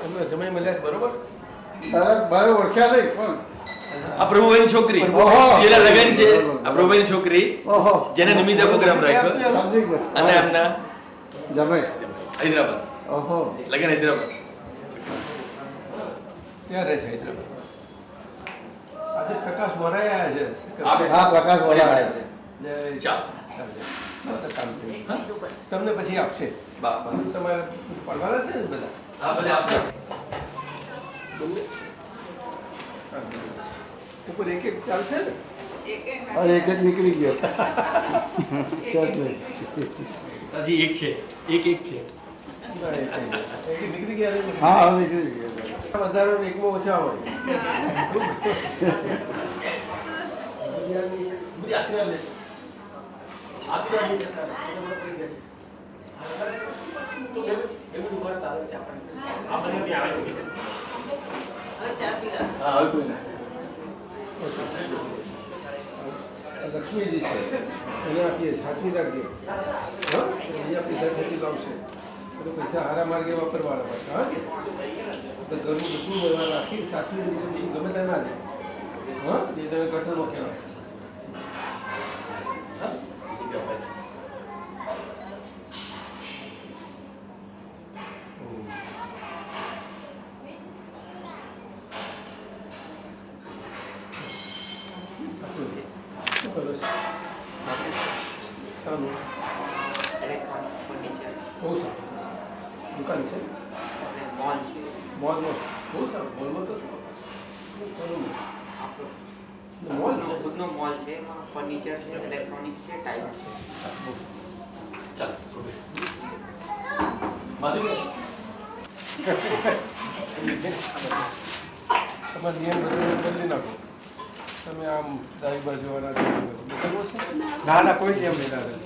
એમને જમાઈ મળ્યા છે બરોબર. તારે ભાઈ ઓળખ્યા નહીં પણ આ પ્રભુભાઈની છોકરી જેના લગ્ન છે, આ પ્રભુભાઈની છોકરી ઓહો જેના નિમિત્તે પ્રોગ્રામ રાખ્યો સમજી ગયો અને એમના જમાઈ હૈદરાબાદ ઓહો લગ્ન હૈદરાબાદ. ક્યાં રહે છે હૈદરાબાદ? આજે પ્રકાશ વરાય આવ્યા છે. હા પ્રકાશ વડા આવ્યા છે જય ચાલ. મસ્ત કામ થયું. હા? તમને પછી આપશે. બાપા. તમારે પડવાના છે ને બધા? આ બધા આપશે. બંને? હા, ઉપર એક એક ચાલશે ને? અરે એક જ નીકળી ગયો ચાલ નહીં. હજી એક છે, એક છે. ના, એક નીકળી ગયા ને? હા હવે નીકળી ગયો વધારે હોય, એકમાં ઓછા હોય. બધી આશીર્વાદ લેશે. આશીર્વાદ લેશે. તો એવું ઉપર તારે ચા પાણી. આપણે ત્યાં આવે છે. હા, હવે કોઈ ના. લક્ષ્મીજી છે એને આપીએ, સાચવી રાખજે. હા, અહીંયા પૈસા થતી લાવશે તો પૈસા હારા માર્ગે વાપરવાના પાછા. હા કે તો ઘરનું બધું વ્યવહાર રાખી સાચવી બીજું ગમે ત્યાં ના જાય. હા, એ તમે કઠોળો કહેવાય. શું કરો છો? સારું, બહુ સારું. દુકાન છે મોલમાં? બહુ સારું. મોલમાં તો શું? મોલ ખુદનો મોલ છે, એમાં ફર્નિચર છે, ઇલેક્ટ્રોનિક્સ છે, ટાઇલ્સ છે. ચાલ. માધુરી. તમારે નિયમ બધું બદલી નાખો. તમે આમ ડાબી બાજુવાળા કરવો છે? ના ના કોઈ કેમ નહીં દાદા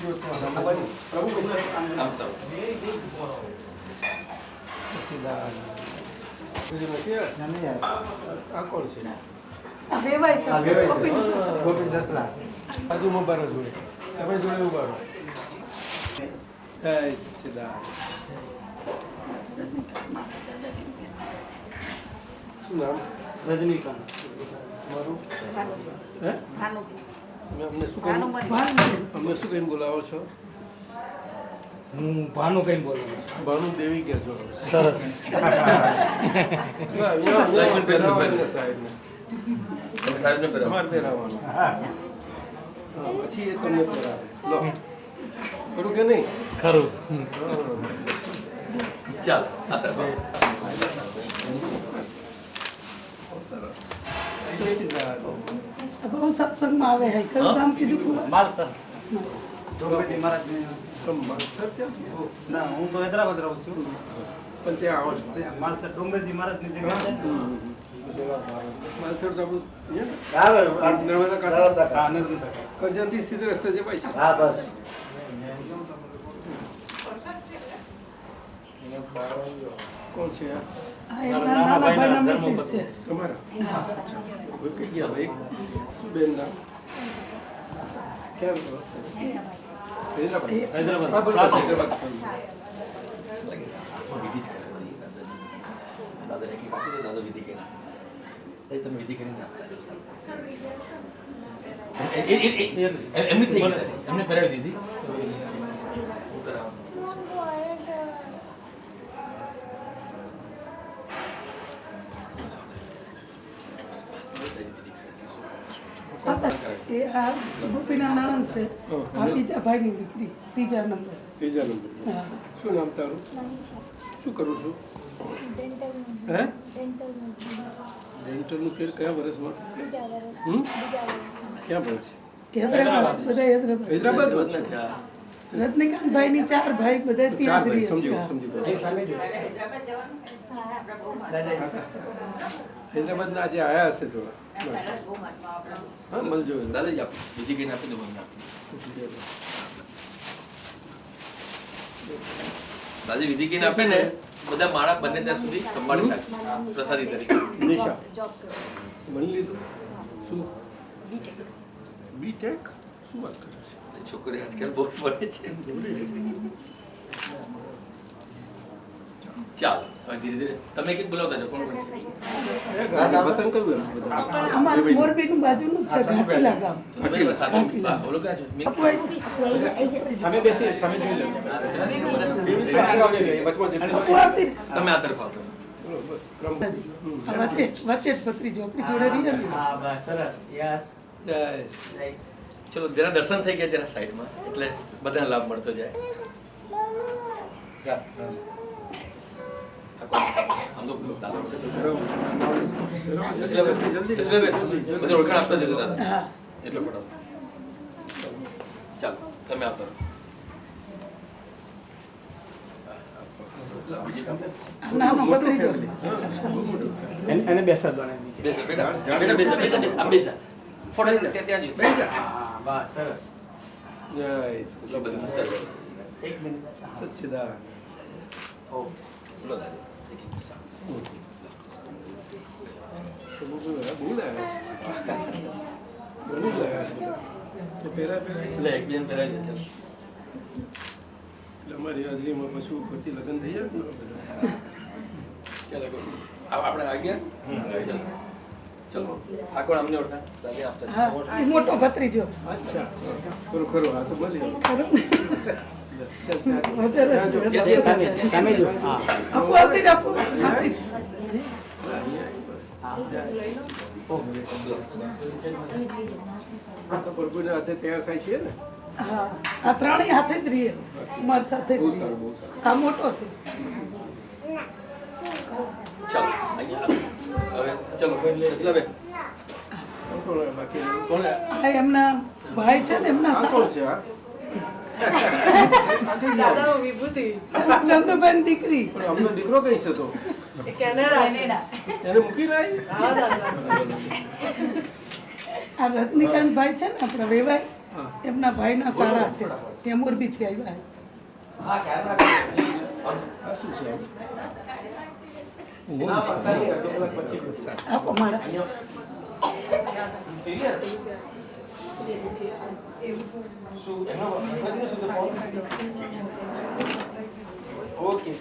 જો તો આ બાજુ પ્રભુ કહેશે. આમ ચાલ. સચ્ચિદાનંદ. બીજું નથી આ? નહીં યાર આ કોણ છે? ગોપી સસલા બાજુમાં ઉભા રહો જોડે. તમે જોડે ઉભા રહો. જય સચ્ચિદાનંદ. શું નામ? રજનીકાંત મારું હે? અમને શું કહી અમને શું કહીને બોલાવો છો? હું ભાનુ કઈ બોલું ભાનુ દેવી કે છો? સરસ અહીંયા પહેરાવવાનું છે સાહેબને. તમે સાહેબને પહેરાવો. તમારે પહેરાવવાનું. હા, પછી એ તમને પહેરાવે. લો ખરું કે નહીં? ખરું ચાલ. આ તરફ. બહુ સત્સંગમાં આવે હે કયું નામ કીધું? માલસર ડોંગરેજી મહારાજ માલસર ક્યાં? ના હું તો હૈદરાબાદ રહું છું પણ ત્યાં આવો છો? માલસર ડોંગરેજી મહારાજની જગ્યા છે માલસર તો આપણું નર્મદા કાંઠા કરજણથી સીધે રસ્તે છે પૈસા. હા બસ કોણ છે આ? આ એમના નાના ભાઈના મિસિસ છે. તમારા? કઈ ગયા ભાઈ? શું બેન નામ? ક્યાં રહો? હૈદરાબાદ. હૈદરાબાદ. હા, બરોબર. હૈદરાબાદ. વિધિ જ કરવાની. દાદાને કંઈક આપી દો, દાદા વિધિ કરીને આપે. તમે વિધિ કરીને આપતા જાઓ સારું. એમની થઈ ગઈ. એમને પહેરાવી દીધી. એ આ ગોપીના નણંદ છે. આ બીજા ભાઈની દીકરી, ત્રીજા નંબર. ત્રીજા નંબર. હા. શું નામ તારું? શું કરું છું? હે? ડેન્ટલનું ફેર કયા વર્ષમાં? હમ? ક્યાં ભણે છે? હૈદરાબાદ, બધા હૈદરાબાદ. હૈદરાબાદ છે. રજનીકાંતભાઈની 4 ભાઈ બધા ચાર ત્યાં જ ભાઈ રહે સમજી છે. ગયો, સમજી ગયો. હૈદરાબાદના આજે આયા હશે થોડા. હા, મળજો. દાદાજી આપો વિધિ કરીને આપી દો મને આપી. દાદી વિધિ કરીને આપે ને બધા માળા બંને ત્યાં સુધી સંભાળી રાખે પ્રસાદી તરીકે. નિશા ભણી લીધું? શું બીટેક? શું વાત કરે છે? છોકરી આજકાલ બહુ પડે છે. ચાલો હવે ધીરે ધીરે તમે એક બોલાવતા જાઓ કોણ કોણ છે વતન કયું એમ બધા? અમારું મોરબીનું બાજુનું જ છે ઘાટીલા ગામ. તો તમે સાથે ઓલો ક્યાં છે આપુ આવી. સામે બેસી સામે જોઈ લો આપુ આવતી રહે. તમે આ તરફ આવતો વચ્ચે વચ્ચે જ ભત્રીજો આપણી જોડે રહી ને. હા બસ સરસ યસ જય. ચલો જરા દર્શન થઈ ગયા જરા સાઈડમાં એટલે બધાને લાભ મળતો જાય આમ તો દાદા બધું ઓળખાણ આપતા જજો દાદા હા. એટલો પડો ચાલો તમે આવતો રહો. નાનો ભત્રીજો. એને બેસા દો ને નીચે. બેસો બેટા બેટા બેસો બેસો આમ બેસા ફોટો ત્યાં જ હા બસ સરસ જય. એટલો બધું મૂકતા જાઓ. એક મિનિટ સચ્ચિદાનંદ. ઓ બોલો દાદા એક એક બેસા. તો બહુ લાયા. ઘણું લાયા છે બધા. તો પહેલા એટલે એકબીજાને પહેરાવી દે ચાલો. એટલે અમારી હાજરીમાં પશુ ઉપરથી લગ્ન થઈ જાય ને બધા. ચાલો કરો. આપણે આ ગયા ચલો આ કોણ અમને ઓળખા દાદી આપતા હા એ મોટો ભત્રીજો. અચ્છા ખરું ખરું હા તો મળી ખરું ને? વધારે જ. સામે સામે જો હા આપુ આવતી રહે, આપુ આવતી રહે. પ્રભુના હાથે તૈયાર થાય છે ને. હા આ ત્રણેય હાથે જ રહીએ. ઉંમર સાથે જ બહુ રહીએ. સારું બહુ સારું. આ મોટો છે. ચાલો અહીંયા હવે ચલો રસલાબેન કોણ બાકી કોણ આ એમના ભાઈ છે ને એમના આ કોણ છે આ? ચંદુબેન દીકરી. પણ અમનો દીકરો કઈ છે તો એને મૂકી લાવી. આ રજનીકાંત ભાઈ છે ને આપણા વેવાય હા. એમના ભાઈના શાળા છે ત્યાં મોરબીથી આવ્યા. આ શું છે આપો મારા. ઓકે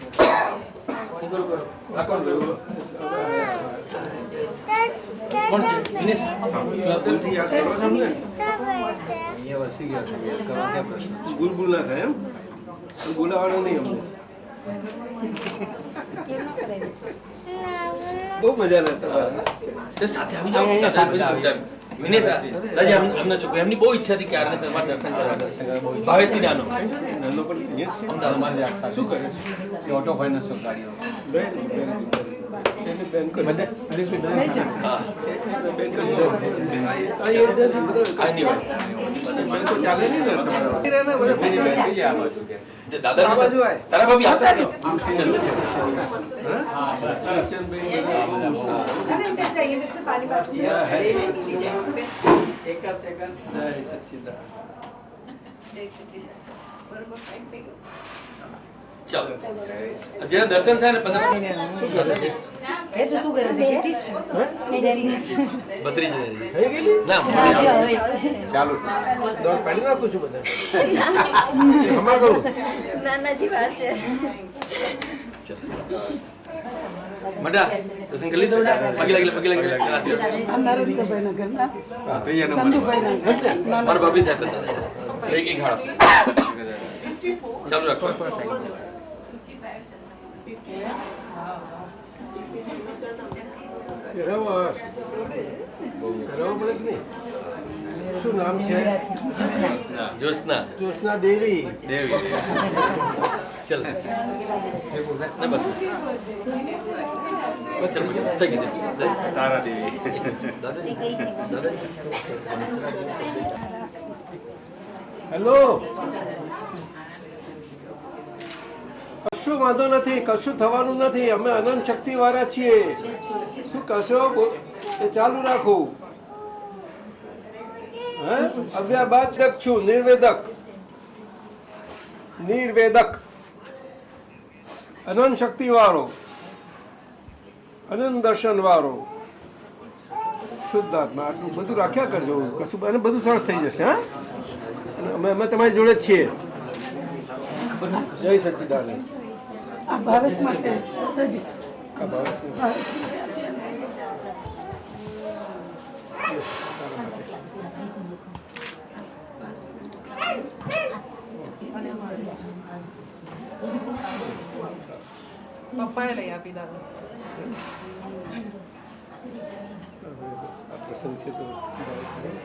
કરો કરો આ કોણ ગયું કોણ છે દિનેશ ભૂલથી યાદ કરો છો અમને? ભૂલ ના થાય એમ બોલાવાનો નહીં અમને. બહુ મજા લે તમારે. તે સાથે આવી જાઓ દાદા વિનેશ દાદા અમને છોકરા એમની બહુ ઈચ્છા હતી કે આને તમારે દર્શન કરવા ભાવેશથી નાનો નાનો પણ અહીંયા જ છે. અમદાવાદ અમારે ત્યાં શું કરે છે? ઓટો ફાઇનાન્સ ગાડીઓ બેન બેન કરી બધા હરીશભાઈ બધા હા બેન કરી દો. અહીંયા આજની વાત બેંકો ચાલે નહીં ને તમારા. દાદા આ બાજુ આય. તારા ભાભી આવતા ને હા સરસ સરસ એક જ સેકન્ડ જય સચ્ચિદાનંદ. ચાલો જેના દર્શન થાય ને 15 એ તો શું કરે છે બ્રિટિશ બત્રીસ થઈ ગયેલી? ના ચાલુ દોડ પાડી નાખું છું બધા. હમણાં કરું. નાનાજી વાત છે મડા દર્શન કરી લીધા બેટા પગે લાગી આશીર્વાદ આ નરેન્દ્રભાઈના ઘરના ચંદુભાઈના ઘરના. મારા ભાભી થાય બધા એક એક હાડ ચાલુ રાખો રવો રવો પડે કે નહીં? શું નામ છે? જોશના જોશના દેવી. ચલ ના બસ ચલ થઈ ગયું તારા દેવી દાદા દાદા હેલો. કશું વાંધો નથી, કશું થવાનું નથી. અમે અનંત શક્તિ વાળા છીએ. શું કશો એ ચાલુ રાખો. હે અવ્યાબાદ છું, નિર્વેદક નિર્વેદક અનંત શક્તિ વાળો, અનંત દર્શન વાળો શુદ્ધાત્મા. આટલું બધું રાખ્યા કરજો. કશું અને બધું સરસ થઈ જશે. હા અમે તમારી જોડે જ છીએ. જય સચ્ચિદાનંદ. આ ભાવેશ માટે હજી આ ભાવેશનું ભાવેશ માટે આ છે. પપ્પાએ લઈ આપી દાદા. આ પ્રસંગ છે તો ભાવે થાય.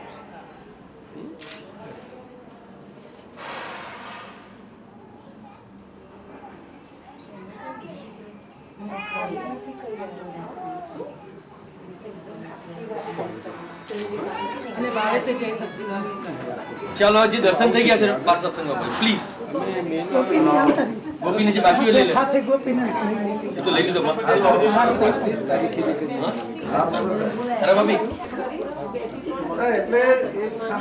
અને ભાવેશે જય સચ્ચિદાનંદ. ચાલો હજી દર્શન થઈ ગયા છે બાર સત્સંગમાં ભાઈ પ્લીઝ અમે મેન ગોપીને આવતા રહી. ગોપીને જે બાકી હોય લઈ લે હાથે ગોપીને લઈ લે. એ તો લઈ લીધો મસ્ત 30 તારીખે નીકળી. અરે ભાભી એટલે એક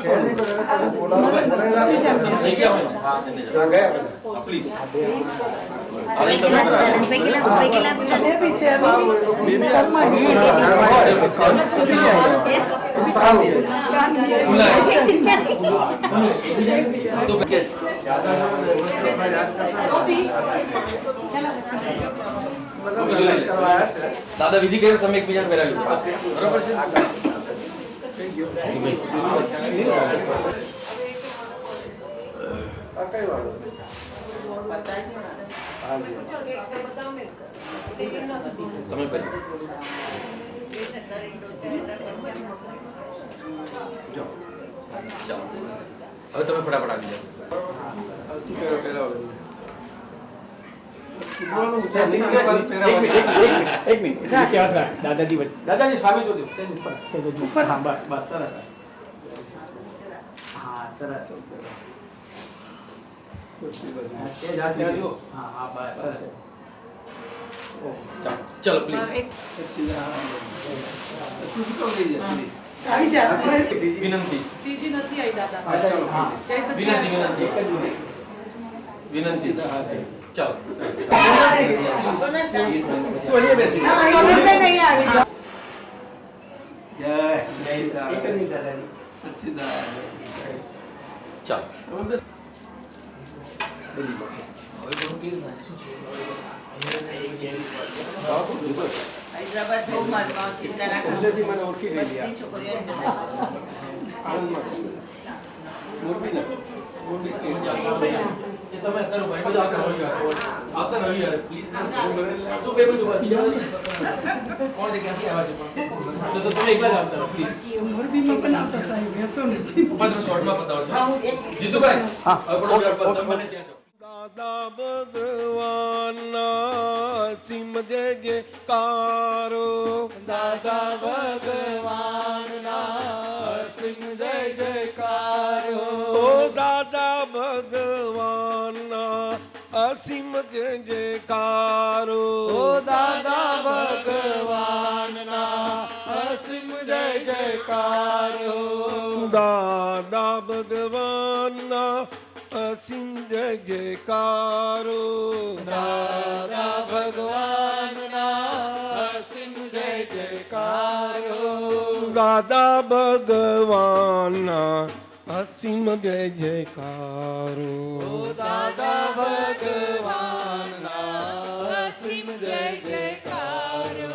શહેરી બનાવે બોલાવેલા થઈ ગયા હોય પ્લીઝ હવે તમે બે બી છે શર્મા તો કે દાદા વિધિ કરી તમે એકબીજાને પહેરાવ્યું બરોબર છે આ કઈ વાત તમે પહેરી ચાલો હવે તમે ફટાફટ આવી જાઓ શું પહેરો પહેરાવો. એક મિનિટ નીચે હાથ રાખ દાદાજી વચ્ચે દાદાજી સામે જોજો સેજ ઉપર હા બસ બસ સરસ હા સરસ હા, સેજ હાથ નીચે. હા હા બસ સરસ ચલો પ્લીઝ આવી જા. વિનંતી ત્રીજી નથી આવી દાદા. હા જય વિનંતી સચ્ચિદાનંદ. વિનંતી એક જ મિનિટ વિનંતી ચાલો સોનલબેન અહીંયા આવી જાઓ. એક જ મિનિટ દાદાજી ચાલો હૈદરાબાદ બહુ માનવા ચિંતા ના કરો. અંદરથી મને ઓળખી ગઈ બધી છોકરીઓને આણંદમાં છે. મોરબીના મોરબી સ્ટેટ. એ તમે કરો ભાઈ બધું આવતા રવિવારે પ્લીઝ તો બે બધું બીજા કોણ છે ક્યાંથી આવ્યા છે તો તમે એકલા જ આવતા પ્લીઝ મોરબીમાં પણ આવતા હતા એ બેસો નથી. માત્ર શોર્ટમાં બતાવો જીતુભાઈ હા તમને ત્યાં દાદા ભગવાનના સિમ જય જયકારો. દાદા ભગવાનના સિમ જય જયકારો. ઓ દાદા ભગવાનના અસીમ જય જયકારો. ઓ દાદા ભગવાનના અસીમ જય જયકારો. દાદા ભગવાનના અસીમ જય જયકારો. દાદા ભગવાનના અસીમ જય જયકારો. દાદા ભગવાનના અસીમ જય જયકારો. દાદા ભગવાનના અસીમ જય જયકારો.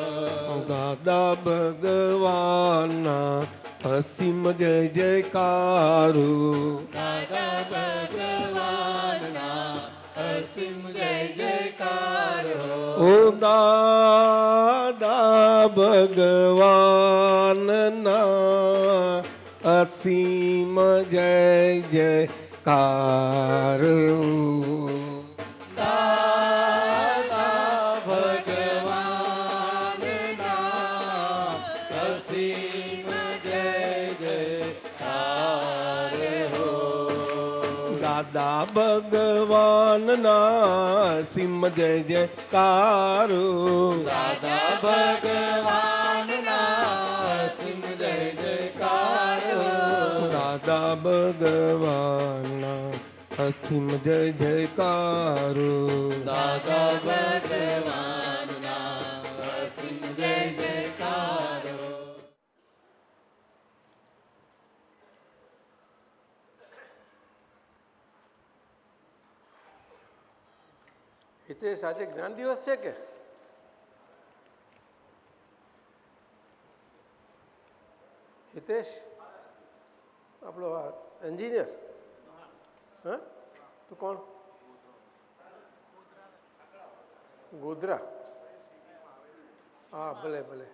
દાદા ભગવાનના અસીમ જય જયકારો. દાદા ભગવાનના અસીમ જય જયકારો. ઓ દાદા ભગવાનના અસીમ જય જયકારો. દાદા ભગવાનના અસીમ જય જયકારો. દાદા ભગવાનના સિમ જય જયકારો. દાદા ભગવાનના સિમ જય જયકારો. દાદા ભગવાનના અસીમ જય જયકારો. દાદા ભગવાનના અસીમ જય જયકારો. હિતેશ આજે જ્ઞાન દિવસ છે કે હિતેશ આપણો આ એન્જિનિયર હા તો કોણ ગોધરા હા ભલે ભલે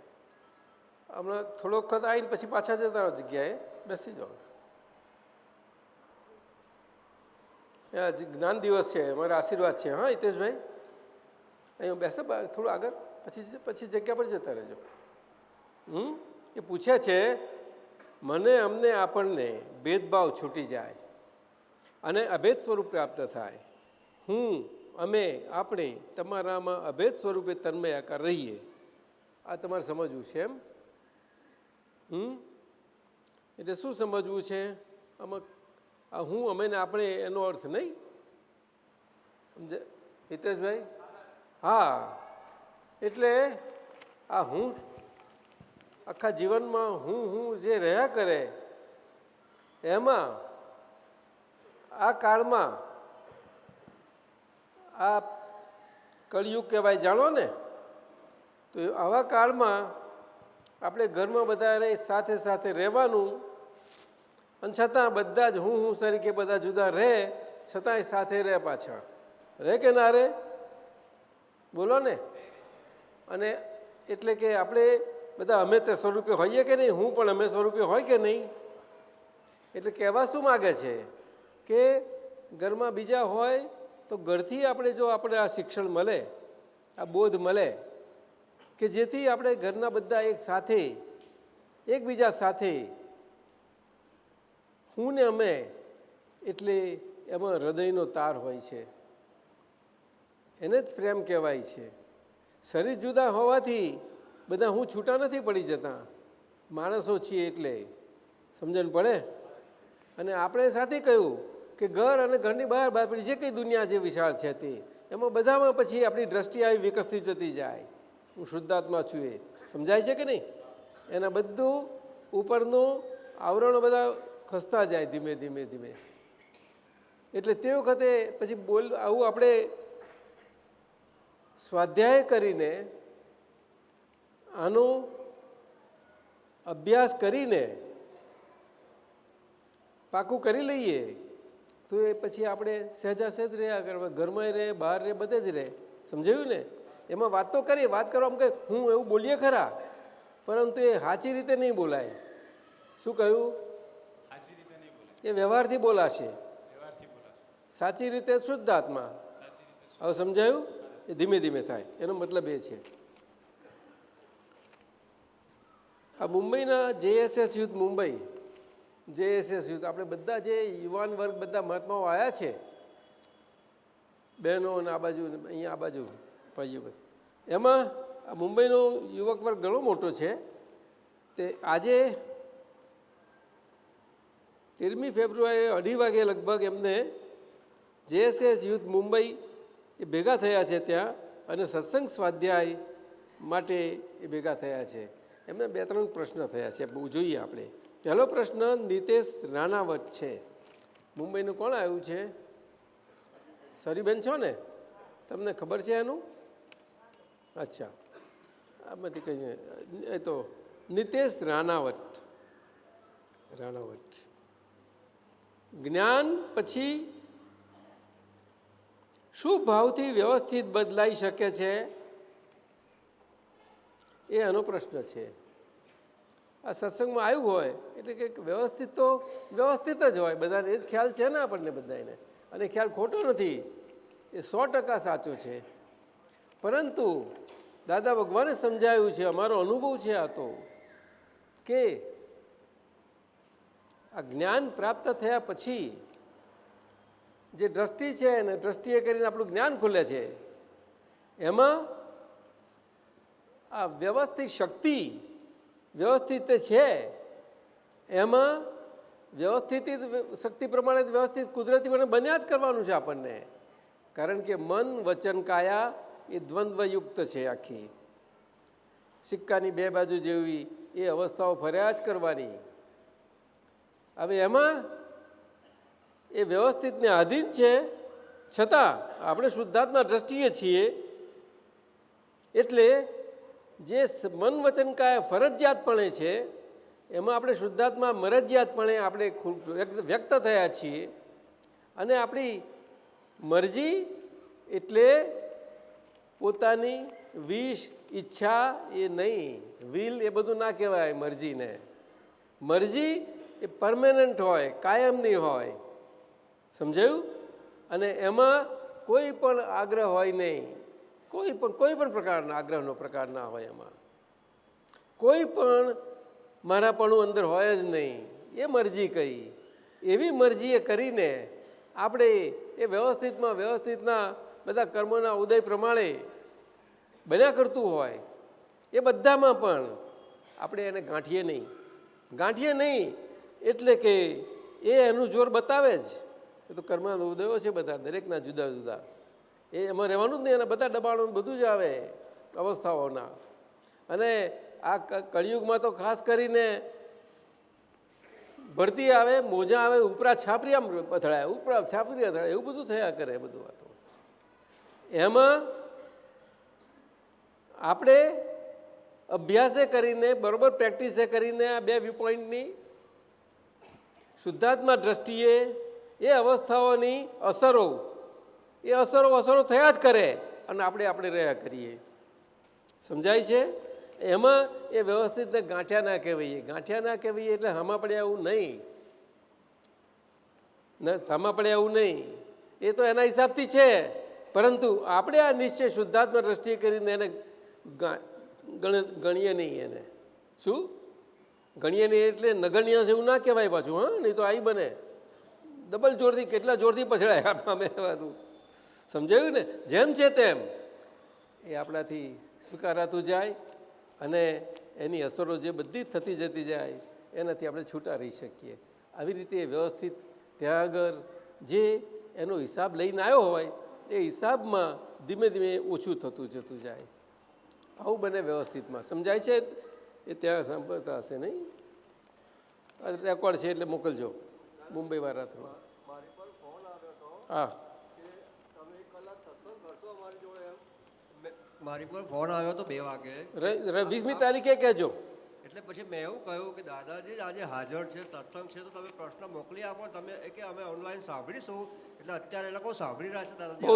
હમણાં થોડો વખત આવીને પછી પાછા જતા રહો જગ્યાએ બેસી જાઓ જ્ઞાન દિવસ છે અમારા આશીર્વાદ છે હા હિતેશભાઈ અહીં બેસે થોડું આગળ પછી જગ્યા પર જતા રહેજો એ પૂછે છે મને અમને આપણને ભેદભાવ છૂટી જાય અને અભેદ સ્વરૂપ પ્રાપ્ત થાય હું અમે આપણે તમારામાં અભેદ સ્વરૂપે તન્મયાકાર રહીએ આ તમારે સમજવું છે એમ એટલે શું સમજવું છે આમાં આ હું અમે ને આપણે એનો અર્થ નહીં સમજે હિતેશભાઈ હા એટલે આ હું આખા જીવનમાં હું જે રહ્યા કરે એમાં આ કાળમાં આ કળિયુગ કહેવાય જાણો ને તો આવા કાળમાં આપણે ઘરમાં બધા સાથે સાથે રહેવાનું અને છતાં બધા જ હું તરીકે બધા જુદા રહે છતાંય સાથે રહે પાછા રહે કે ના રહે બોલો ને અને એટલે કે આપણે બધા અમે તે સ્વરૂપે હોઈએ કે નહીં હું પણ અમે સ્વરૂપે હોય કે નહીં એટલે કહેવા શું માગે છે કે ઘરમાં બીજા હોય તો ઘરથી આપણે જો આપણે આ શિક્ષણ મળે આ બોધ મળે કે જેથી આપણે ઘરના બધા એક સાથે એકબીજા સાથે હું ને અમે એટલે એમાં હૃદયનો તાર હોય છે એને જ પ્રેમ કહેવાય છે શરીર જુદા હોવાથી બધા હું છૂટા નથી પડી જતા માણસો છીએ એટલે સમજણ પડે અને આપણે સાથે કહ્યું કે ઘર અને ઘરની બહાર પડી જે કંઈ દુનિયા જે વિશાળ છે તે એમાં બધામાં પછી આપણી દ્રષ્ટિ આવી વિકસતી જતી જાય હું શુદ્ધાત્મા છું એ સમજાય છે કે નહીં એના બધું ઉપરનું આવરણો બધા ખસતા જાય ધીમે ધીમે ધીમે એટલે તે વખતે પછી આવું આપણે સ્વાધ્યાય કરીને આનો અભ્યાસ કરીને પાકું કરી લઈએ તો એ પછી આપણે સહેજા સહેજ રહ્યા કરવા ઘરમાં રહે બહાર રહે બધે જ રહે સમજાયું ને એમાં વાત તો કરીએ વાત કરવામાં કે હું એવું બોલીએ ખરા પરંતુ એ સાચી રીતે નહીં બોલાય શું કહ્યું એ વ્યવહારથી બોલાશે સાચી રીતે શુદ્ધ આત્મા હવે સમજાયું એ ધીમે ધીમે થાય એનો મતલબ એ છે આ મુંબઈના JSS youth Mumbai JSS youth આપણે બધા જે યુવાન વર્ગ બધા મહાત્માઓ આવ્યા છે બહેનો અને આ બાજુ અહીંયા આ બાજુ ભાઈઓ એમાં આ મુંબઈનો યુવક વર્ગ ઘણો મોટો છે તે આજે 13મી ફેબ્રુઆરીએ 2:30 વાગે લગભગ એમને જેએસએસ યુથ મુંબઈ એ ભેગા થયા છે ત્યાં અને સત્સંગ સ્વાધ્યાય માટે એ ભેગા થયા છે એમને 2-3 પ્રશ્ન થયા છે બહુ જોઈએ આપણે પહેલો પ્રશ્ન નીતેશ રાણાવત છે મુંબઈનું કોણ આવ્યું છે સરીબેન છો ને તમને ખબર છે એનું અચ્છા આમાંથી કહીએ એ તો નીતેશ રાણાવત જ્ઞાન પછી શું ભાવથી વ્યવસ્થિત બદલાઈ શકે છે એ આનો પ્રશ્ન છે આ સત્સંગમાં આવ્યું હોય એટલે કે વ્યવસ્થિત તો વ્યવસ્થિત જ હોય બધાને એ જ ખ્યાલ છે ને આપણને બધાને અને ખ્યાલ ખોટો નથી એ 100% સાચો છે પરંતુ દાદા ભગવાને સમજાવ્યું છે અમારો અનુભવ છે આ તો કે આ જ્ઞાન પ્રાપ્ત થયા પછી જે દ્રષ્ટિ છે ને દ્રષ્ટિએ કરીને આપણું જ્ઞાન ખુલે છે એમાં આ વ્યવસ્થિત શક્તિ વ્યવસ્થિત છે એમાં વ્યવસ્થિત શક્તિ પ્રમાણે વ્યવસ્થિત કુદરતી બન્યા જ કરવાનું છે આપણને કારણ કે મન વચન કાયા એ દ્વંદ્વયુક્ત છે આખી સિક્કાની 2 બાજુ જેવી એ અવસ્થાઓ ફર્યા જ કરવાની હવે એમાં એ વ્યવસ્થિતને આધીન છે છતાં આપણે શુદ્ધાત્મા દ્રષ્ટિએ છીએ એટલે જે મન વચન કાય ફરજિયાતપણે છે એમાં આપણે શુદ્ધાત્મા મરજિયાતપણે આપણે વ્યક્ત થયા છીએ અને આપણી મરજી એટલે પોતાની વિશ ઈચ્છા એ નહીં, વિલ એ બધું ના કહેવાય મરજીને. મરજી એ પરમેનન્ટ હોય, કાયમની હોય, સમજાયું? અને એમાં કોઈ પણ આગ્રહ હોય નહીં, કોઈ પણ પ્રકારના આગ્રહનો પ્રકાર ના હોય, એમાં કોઈ પણ મારાપણું અંદર હોય જ નહીં. એ મરજી કહી, એવી મરજીએ કરીને આપણે એ વ્યવસ્થિતના બધા કર્મોના ઉદય પ્રમાણે બન્યા કરતું હોય એ બધામાં પણ આપણે એને ગાંઠીએ નહીં એટલે કે એ એનું જોર બતાવે જ. એ તો કર્મના ઉદયો છે બધા, દરેકના જુદા જુદા. એ એમાં રહેવાનું જ નહીં, એના બધા દબાણો બધું જ આવે અવસ્થાઓના. અને આ કળિયુગમાં તો ખાસ કરીને ભરતી આવે, મોજા આવે, ઉપરા છાપરી આમ અથડાય, ઉપરા છાપરી અથડાય, એવું બધું થયા કરે. બધું વાતો એમાં આપણે અભ્યાસે કરીને, બરાબર પ્રેક્ટિસે કરીને આ બે વ્યૂ પોઈન્ટની શુદ્ધાત્મા દ્રષ્ટિએ એ અવસ્થાઓની અસરો થયા જ કરે અને આપણે રહ્યા કરીએ. સમજાય છે? એમાં એ વ્યવસ્થિતને ગાંઠ્યા ના કહેવાય એટલે હામા પડ્યા એવું નહીં. એ તો એના હિસાબથી છે, પરંતુ આપણે આ નિશ્ચય શુદ્ધાત્મા દ્રષ્ટિએ કરીને એને ગણીએ નહીં. એને શું ગણીએ નહીં એટલે નગણ્ય છે એવું ના કહેવાય પાછું. હા, નહીં તો આઈ બને ડબલ જોરથી, કેટલા જોરથી પછડાય આપણામાં બધું. સમજાયું ને? જેમ છે તેમ એ આપણાથી સ્વીકારાતું જાય અને એની અસરો જે બધી થતી જતી જાય એનાથી આપણે છૂટા રહી શકીએ. આવી રીતે વ્યવસ્થિત ત્યાં આગળ જે એનો હિસાબ લઈને આવ્યો હોય એ હિસાબમાં ધીમે ધીમે ઓછું થતું જતું જાય. આવું બને વ્યવસ્થિતમાં. સમજાય છે? એ ત્યાં સાંભળતા હશે નહીં? રેકોર્ડ છે એટલે મોકલજો મુંબઈવાળા થ્રુ. હા, મારી પર ફોન આવ્યો તો 2 વાગે. 20મી તારીખે કહેજો. એટલે પછી મેં એવું કહ્યું કે દાદાજી આજે હાજર છે, સત્સંગ છે, તો તમે પ્રશ્ન મોકલી આપો. તમે કે અમે ઓનલાઈન સાંભળીશું. એટલે અત્યારે એ લોકો સાંભળી રહ્યા છે દાદાજી.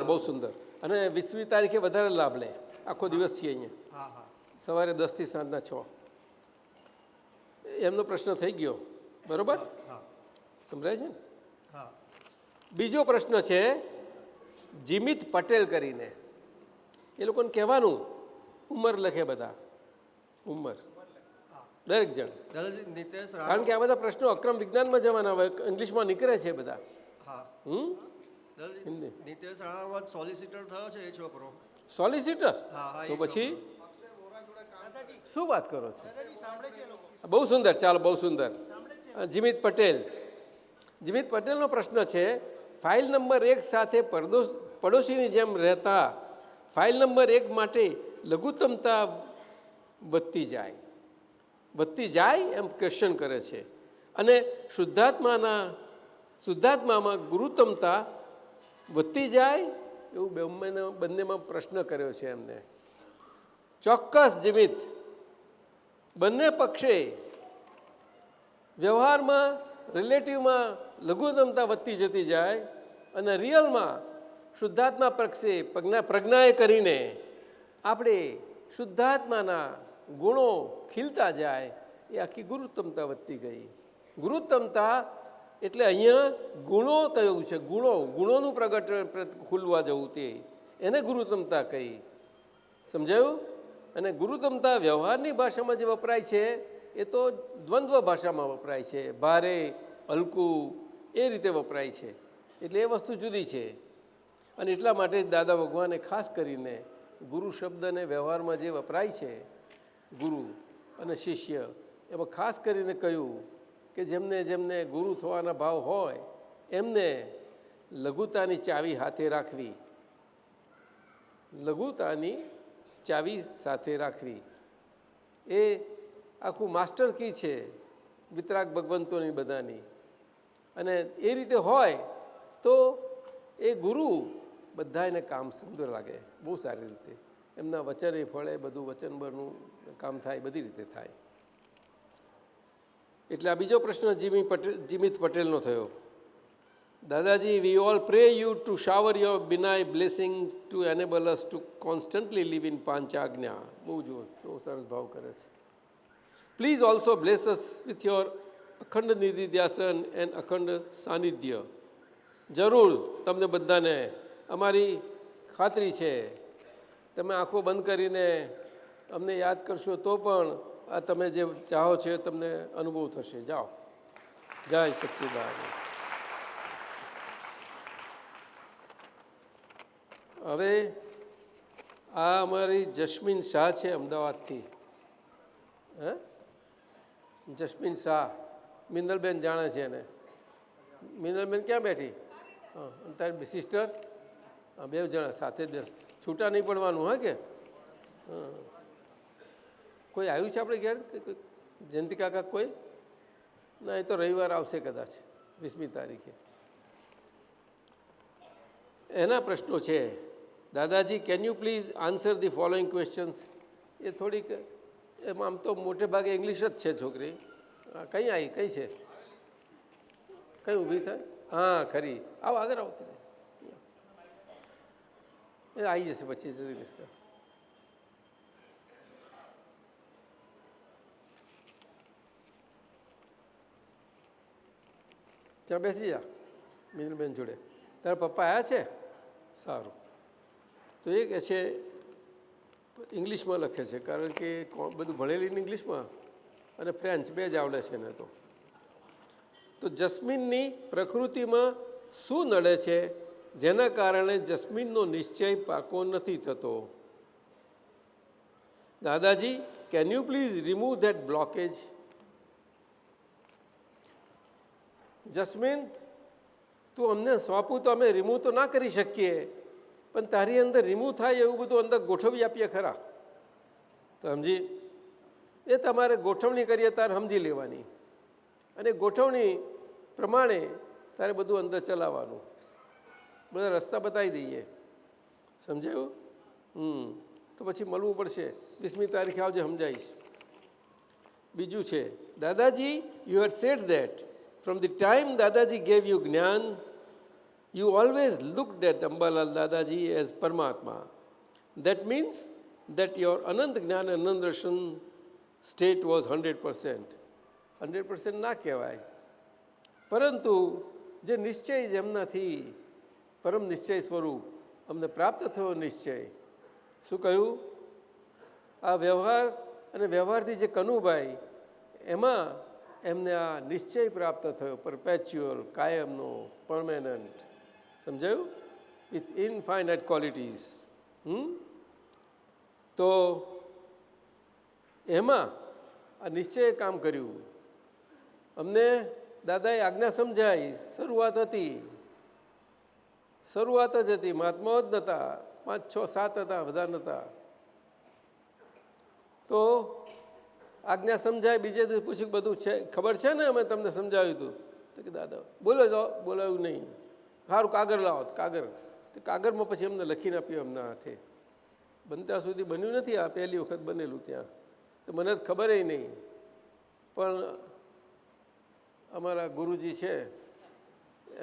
બહુ સુંદર. અને 20મી તારીખે વધારે લાભ લે. આખો દિવસ છીએ અહીંયા. હા હા, સવારે 10 થી સાંજના 6. એમનો પ્રશ્ન થઈ ગયો, બરાબર? સમજાય છે ને? હા. બીજો પ્રશ્ન છે જીમિત પટેલ કરીને. એ લોકોને કહેવાનું ઉંમર લખે, બધા ઉંમર દરેક જણ. દાદાજી નિતેશ કારણ કે આ બધા પ્રશ્નો અક્રમ વિજ્ઞાનમાં જવાના હોય, ઇંગ્લિશમાં નીકળે છે બધા. હા. દાદાજી નિતેશ રાણાવત સોલિસિટર થયો છે એ છોકરો. સોલિસિટર? હા. તો પછી શું વાત કરો છો? બહુ સુંદર. ચાલો, બહુ સુંદર. જીમિત પટેલનો પ્રશ્ન છે ફાઇલ નંબર 1 સાથે પડોશીની જેમ રહેતા ફાઇલ નંબર 1 માટે લઘુત્તમતા વધતી જાય એમ ક્વેશ્ચન કરે છે. અને શુદ્ધાત્મામાં ગુરુત્તમતા વધતી જાય એવું બંનેમાં પ્રશ્ન કર્યો છે એમને. ચોક્કસ જીમિત, બંને પક્ષે વ્યવહારમાં રિલેટિવમાં લઘુત્તમતા વધતી જતી જાય અને રિયલમાં શુદ્ધાત્મા પક્ષે પ્રજ્ઞાએ કરીને આપણે શુદ્ધાત્માના ગુણો ખીલતા જાય. એ આખી ગુરુત્તમતા વધતી ગઈ. ગુરુત્તમતા એટલે અહીંયા ગુણો કહ્યું છે, ગુણોનું પ્રગટ ખુલવા જવું તે એને ગુરુત્તમતા કહી. સમજાયું? અને ગુરુત્તમતા વ્યવહારની ભાષામાં જે વપરાય છે એ તો દ્વંદ્વ ભાષામાં વપરાય છે, ભારે હલકું એ રીતે વપરાય છે. એટલે એ વસ્તુ જુદી છે. અને એટલા માટે જ દાદા ભગવાને ખાસ કરીને ગુરુ શબ્દને વ્યવહારમાં જે વપરાય છે, ગુરુ અને શિષ્ય, એમાં ખાસ કરીને કહ્યું કે જેમને ગુરુ થવાના ભાવ હોય એમને લઘુતાની ચાવી હાથે રાખવી. લઘુતાની ચાવી સાથે રાખવી એ આખું માસ્ટર કી છે વિતરાગ ભગવંતોની બધાની. અને એ રીતે હોય તો એ ગુરુ બધા એને કામ સમજો લાગે બહુ સારી રીતે, એમના વચન એ ફળે, બધું વચનબરનું કામ થાય, બધી રીતે થાય. એટલે આ બીજો પ્રશ્ન જીમિત પટેલનો થયો. દાદાજી, we all pray you to shower your બિનાય blessings to enable us to constantly live in પાંચાજ્ઞા. બહુ બહુ સરસ ભાવ કરે છે. Please also bless us with your અખંડ નિધિધ્યાસન એન્ડ અખંડ સાનિધ્ય. જરૂર તમને બધાને અમારી ખાતરી છે, તમે આંખો બંધ કરીને અમને યાદ કરશો તો પણ આ તમે જે ચાહો છો તમને અનુભવ થશે. જાઓ. જય સચ્ચિદાનંદ. હવે આ અમારી જસ્મીન શાહ છે અમદાવાદથી. હે, જસ્મીન શાહ, મિનલબેન જાણે છે એને. મિનલબેન ક્યાં બેઠી? હા, તારી સિસ્ટર? હા, 2 જણા સાથે જ છૂટા નહીં પડવાનું. હા કે હા, કોઈ આવ્યું છે આપણે ઘેર? જયંતિ કાકા કોઈ? ના, એ તો રવિવાર આવશે કદાચ, 20મી તારીખે. એના પ્રશ્નો છે. દાદાજી, can you please answer the following questions. એ થોડીક એમાં આમ તો મોટે ભાગે ઇંગ્લિશ જ છે છોકરી. કઈ આવી? કઈ છે? કઈ ઊભી થાય? હા, ખરી. આવો, આગળ આવતી રહે. એ આવી જશે પછી જરી વિસ્તાર. ત્યાં બેસી જા મિનલબેન જોડે. તારા પપ્પા આવ્યા છે? સારું. તો એ કહે છે, ઇંગ્લિશમાં લખે છે કારણ કે બધું ભણેલી ઇંગ્લિશમાં અને ફ્રેન્ચ 2 જ આવડે છે ને. તો જસ્મીનની પ્રકૃતિમાં શું નડે છે જેના કારણે જસ્મીનનો નિશ્ચય પાકો નથી થતો? દાદાજી, can you please remove that blockage? Jasmine, તું અમને સોંપું તો અમે રિમૂવ તો ના કરી શકીએ, પણ તારી અંદર રિમૂવ થાય એવું બધું અંદર ગોઠવી આપીએ ખરા. તો સમજી, એ તમારે ગોઠવણી કરીએ તારે સમજી લેવાની, અને ગોઠવણી પ્રમાણે તારે બધું અંદર ચલાવવાનું. બધા રસ્તા બતાવી દઈએ. સમજાયું? તો પછી મળવું પડશે. 20મી તારીખે આવજે, સમજાવીશ. બીજું છે, દાદાજી, you had said that from the time Dadaji gave you Gnan, you always looked at Ambalal Dadaji as Paramatma. That means that your Anand Gnan and Anand Darshan state was 100%. 100% ના કહેવાય, પરંતુ જે નિશ્ચય જેમનાથી પરમ નિશ્ચય સ્વરૂપ અમને પ્રાપ્ત થયો નિશ્ચય. શું કહ્યું? આ વ્યવહાર અને વ્યવહારથી જે કનુભાઈ એમાં એમને આ નિશ્ચય પ્રાપ્ત થયો, પરપેચ્યુઅલ, કાયમનો, પરમેનન્ટ. સમજાયું? With infinite qualities. તો એમાં આ નિશ્ચયે કામ કર્યું. અમને દાદાએ આજ્ઞા સમજાઈ. શરૂઆત હતી, શરૂઆત જ હતી. મહાત્માઓ જ નહોતા, 5, 6, 7 હતા, વધારે નહોતા. તો આજ્ઞા સમજાય. બીજે દિવસ પૂછ્યું, બધું છે ખબર છે ને? અમે તમને સમજાવ્યું હતું. તો કે દાદા બોલો જાઓ. બોલાવ્યું નહીં. સારું, કાગળ લાવો. કાગળ, તો કાગળમાં પછી અમને લખીને આપ્યું એમના હાથે. બનતા સુધી બન્યું નથી. આ પહેલી વખત બનેલું ત્યાં. તો મને જ ખબર નહીં, પણ અમારા ગુરુજી છે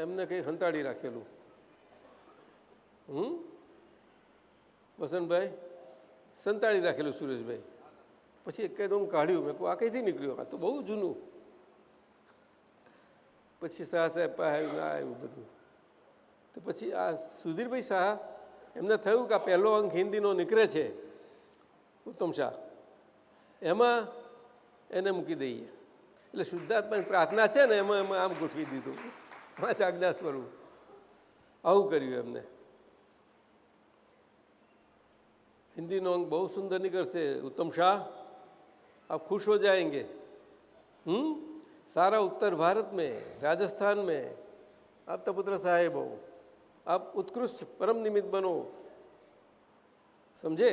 એમને કંઈ હંતાડી રાખેલું. વસંતભાઈ સંતાડી રાખેલું, સુરેશભાઈ. પછી એક હું કાઢ્યું. મેં કહું, આ કઈથી નીકળ્યું? આ તો બહુ જૂનું. પછી શાહ સાહેબ આવ્યું, ના આવ્યું બધું. તો પછી આ સુધીરભાઈ શાહ, એમને થયું કે આ પહેલો અંક હિન્દીનો નીકળે છે, ઉત્તમ શાહ, એમાં એને મૂકી દઈએ. એટલે શુદ્ધાત્માની પ્રાર્થના છે ને, એમાં આમ ગોઠવી દીધું. 5 આજ્ઞા સ્વરૂપ. આવું કર્યું એમને. हिंदी अंक बहुत सुंदर निकलसे उत्तम शाह, आप खुश हो जाएंगे। सारा उत्तर भारत में, राजस्थान में आप तपुत्र साहेब हो, आप उत्कृष्ट परम निमित्त बनो। समझे?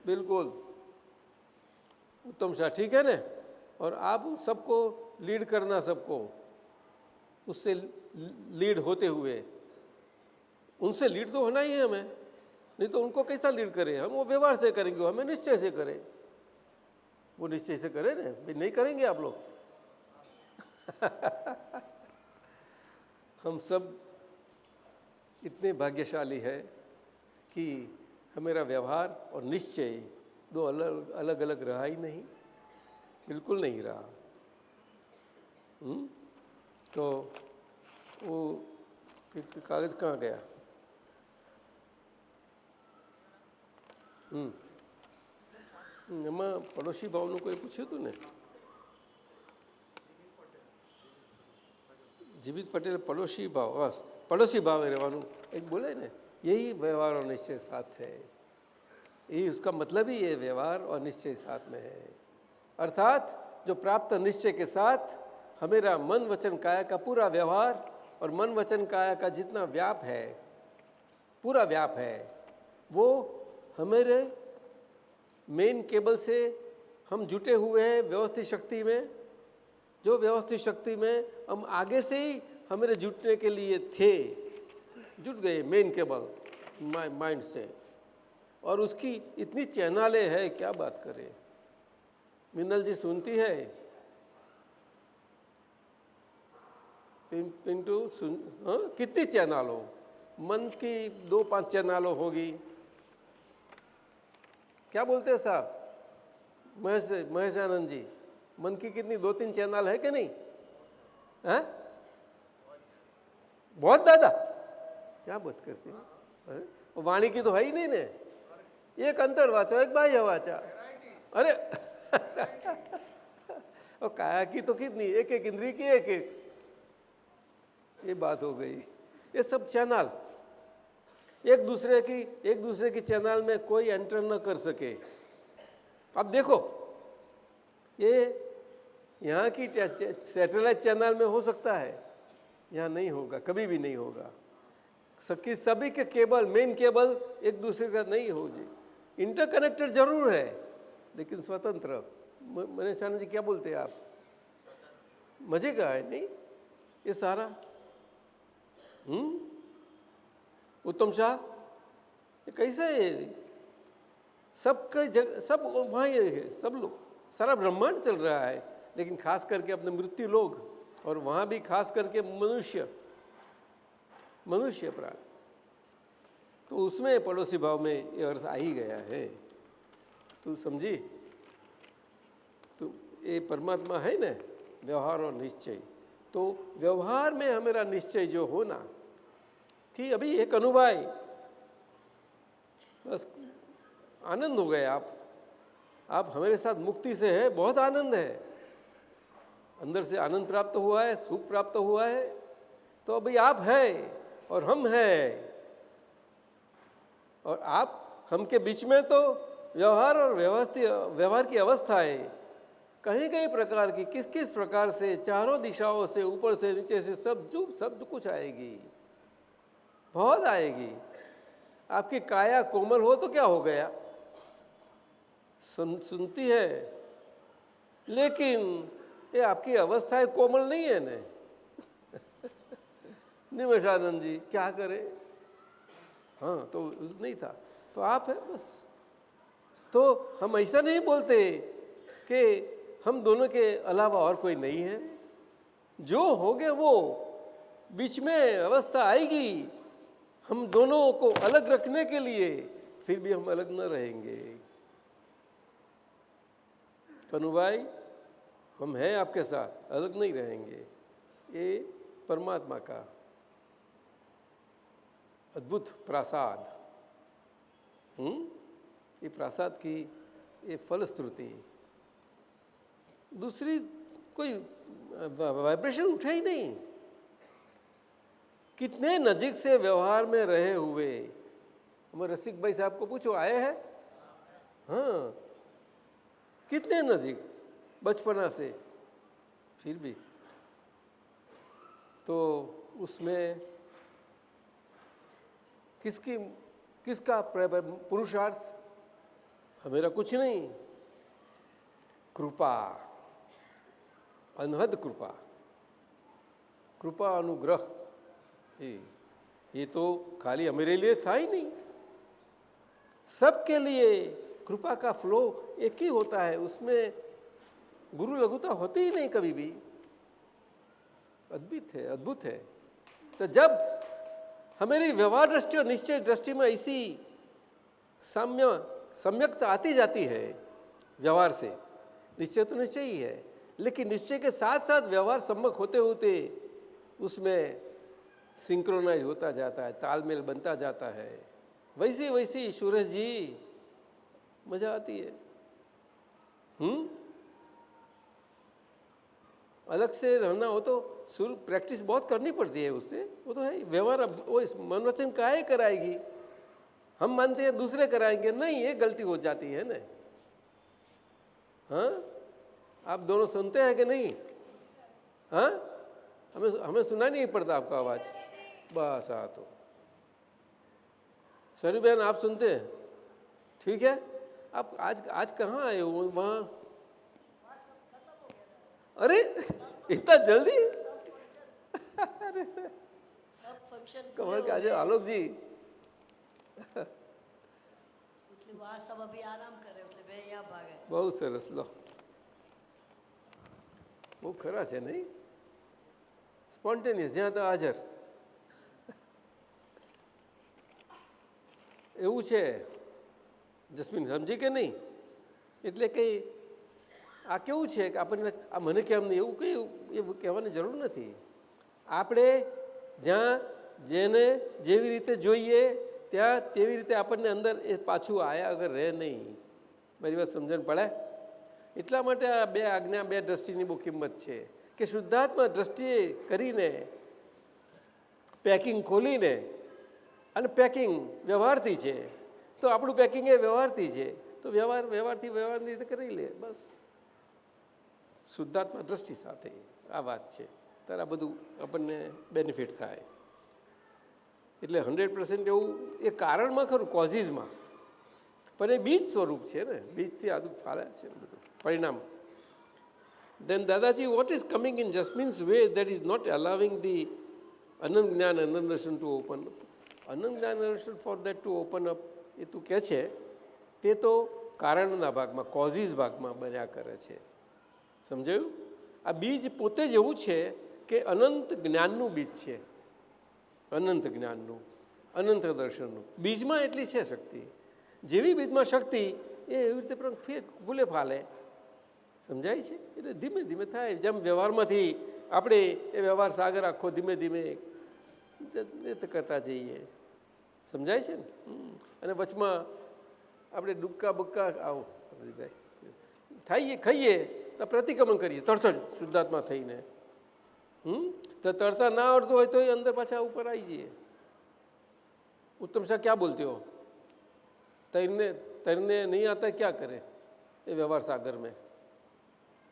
बिल्कुल उत्तम शाह, ठीक है ना? और आप सबको लीड करना, सबको उससे लीड होते हुए उनसे लीड तो होना ही है हमें, नहीं तो उनको कैसा लीड करें हम? वो व्यवहार से करेंगे, हमें निश्चय से करें। वो निश्चय से करें ना, भाई नहीं करेंगे आप लोग। हम सब इतने भाग्यशाली है कि हमारा व्यवहार और निश्चय दो अलग अलग अलग रहा ही नहीं, बिल्कुल नहीं रहा। तो वो कागज कहाँ गया? એમાં પડોશી ભાવનું કોઈ પૂછ્યું હતું ને? जीवित पटेल पड़ोसी भाव, बस पड़ोसी भाव में रहવાનું एक बोले ने, यही व्यवहार और निश्चय साथ है। यही उसका मतलब ही ये व्यवहार और निश्चय साथ में है। अर्थात जो प्राप्त निश्चय के साथ हमेरा मन वचन काया का पूरा व्यवहार और मन वचन काया का जितना व्याप है, पूरा व्याप है, वो हमारे मेन केबल से हम जुटे हुए हैं व्यवस्थित शक्ति में। जो व्यवस्थित शक्ति में हम आगे से ही हमारे जुटने के लिए थे, जुट गए मेन केबल माइंड से, और उसकी इतनी चैनलें है, क्या बात करें। मिनल जी सुनती है? पिंटू सुन, हाँ कितनी चैनल हो? मन की 2-5 चैनलों होगी। क्या बोलते हैं साहब महेश आनंद जी? मन की कितनी 2-3 चैनल है कि नहीं? हैं? बहुत ज़्यादा। क्या बात करते हैं? वाणी की तो है ही नहीं ने। एक अंतर्वाचा, एक बाह्य वाचा। अरे और काया की तो कितनी, एक एक इंद्रिय की एक एक। ये बात हो गई। ये सब चैनल एक दूसरे की चैनल में कोई एंटर न कर सके। अब देखो, ये यहाँ की सैटेलाइट चैनल में हो सकता है, यहाँ नहीं होगा, कभी भी नहीं होगा। सभी के केबल, मेन केबल एक दूसरे का नहीं हो जी। इंटरकनेक्टेड जरूर है लेकिन स्वतंत्र। मनीष आनंद जी क्या बोलते हैं आप? मजे का है नहीं ये सारा? उत्तम शाह, ये कैसा है? सबका जगह सब वहाँ ये है, सब लोग, सारा ब्रह्मांड चल रहा है, लेकिन खास करके अपने मृत्यु लोग, और वहाँ भी खास करके मनुष्य प्राण, तो उसमें पड़ोसी भाव में ये अर्थ आ ही गया है। तू समझी? तो ये परमात्मा है ना, व्यवहार और निश्चय। तो व्यवहार में हमारा निश्चय जो होना कि अभी एक अनुभव, बस आनंद हो गए आप हमारे साथ मुक्ति से है, बहुत आनंद है, अंदर से आनंद प्राप्त हुआ है, सुख प्राप्त हुआ है। तो अभी आप हैं और हम हैं, और आप हम के बीच में तो व्यवहार और व्यवहार की अवस्था है, कहीं कहीं प्रकार की, किस किस प्रकार से, चारों दिशाओं से, ऊपर से नीचे से, सब कुछ आएगी, बहुत आएगी। आपकी काया कोमल हो तो क्या हो गया? सुनती है, लेकिन ये आपकी अवस्थाएं कोमल नहीं है ना। निमेशानंद जी क्या करे? हाँ, तो नहीं था, तो आप है बस। तो हम ऐसा नहीं बोलते कि हम दोनों के अलावा और कोई नहीं है। जो होगे वो बीच में अवस्था आएगी, हम दोनों को अलग रखने के लिए, फिर भी हम अलग न रहेंगे। कनु भाई, हम हैं आपके साथ, अलग नहीं रहेंगे। ये परमात्मा का अद्भुत प्रासाद, ये प्रासाद की ये फलश्रुति, दूसरी कोई वाइब्रेशन उठे ही नहीं। कितने नजीक से व्यवहार में रहे हुए, हमारे रसिक भाई साहब को पूछो, आए हैं? हाँ, कितने नजीक, बचपना से, फिर भी तो उसमें किसका पुरुषार्थ? हमेरा कुछ नहीं, कृपा, अनहद कृपा, कृपा अनुग्रह, ये तो खाली हमारे लिए था ही नहीं, सबके लिए कृपा का फ्लो एक ही होता है, उसमें गुरु लघुता होती ही नहीं कभी भी। अद्भुत है, अद्भुत है। तो जब हमारी व्यवहार दृष्टि और निश्चय दृष्टि में ऐसी सम्यकता आती जाती है, व्यवहार से निश्चय तो निश्चय ही है, लेकिन निश्चय के साथ साथ व्यवहार सम्यक होते होते उसमें सिंक्रोनाइज होता जाता है, तालमेल बनता जाता है। वैसी वैसी सूरज जी मजा आती है। अलग से रहना हो तो शुरू प्रैक्टिस बहुत करनी पड़ती है, उससे वो तो है। व्यवहार वो मन वचन काहे कराएगी, हम मानते हैं दूसरे कराएंगे, नहीं, ये गलती हो जाती है ना। हाँ, आप दोनों सुनते हैं कि नहीं? हाँ, हमें सुना नहीं पड़ता आपका आवाज़, बस आ तो सरी बहन आप सुनते हैं? ठीक है। आप आज कहाँ आए हो? वहाँ, अरे इतना जल्दी कमल के आज आलोक जी सब अभी आराम करे એટલે બે યા ભાગે બહુ સરસ લો બહુ ખરા છે નહીં સ્પોન્ટેનિયસ જ્યાં તો હાજર એવું છે જસ્મીન સમજી કે નહીં એટલે કંઈ આ કેવું છે કે આપણને આ મને કેમ નહીં એવું કંઈ એવું કહેવાની જરૂર નથી આપણે જ્યાં જેને જેવી રીતે જોઈએ ત્યાં તેવી રીતે આપણને અંદર એ પાછું આયા અગર રહે નહીં મારી વાત સમજણ પડે એટલા માટે આ બે આજ્ઞા બે દ્રષ્ટિની બહુ કિંમત છે કે શુદ્ધાત્મા દ્રષ્ટિએ કરીને પેકિંગ ખોલીને અને પેકિંગ વ્યવહારથી છે તો આપણું પેકિંગ એ વ્યવહારથી છે તો વ્યવહારથી વ્યવહારની રીતે કરી લે બસ શુદ્ધાત્મા દ્રષ્ટિ સાથે આ વાત છે ત્યારે આ બધું આપણને બેનિફિટ થાય એટલે 100% એવું એ કારણમાં ખરું કોઝિસમાં પણ એ બીજ સ્વરૂપ છે ને બીજથી આદું ફાળે છે બધું પરિણામ દેન દાદાજી what is coming in Jasmine's way that is not allowing the અનંત જ્ઞાન અનંત દર્શન ટુ ઓપન અપ અનંત જ્ઞાન દર્શન for that to open up એ તું કહે છે તે તો કારણના ભાગમાં કોઝિસ ભાગમાં બન્યા કરે છે સમજાયું આ બીજ પોતે જ એવું છે કે અનંત જ્ઞાનનું બીજ છે અનંત જ્ઞાનનું અનંત દર્શનનું બીજમાં એટલી છે શક્તિ જેવી બીજમાં શક્તિ એ એવી રીતે પણ ફૂલે ફાલે સમજાય છે એટલે ધીમે ધીમે થાય જેમ વ્યવહારમાંથી આપણે એ વ્યવહાર સાગર આખો ધીમે ધીમે કરતા જઈએ સમજાય છે ને અને વચમાં આપણે ડૂબકા બુક્કા આવો થઈએ ખાઈએ તો પ્રતિક્રમણ કરીએ તરત જ શુદ્ધાત્મા થઈને तो तरता ना आवड़ता हो तो अंदर पाछा ऊपर आई जाइए उत्तम शाह क्या बोलते हो तैरने नहीं आता क्या करे ये व्यवहार सागर में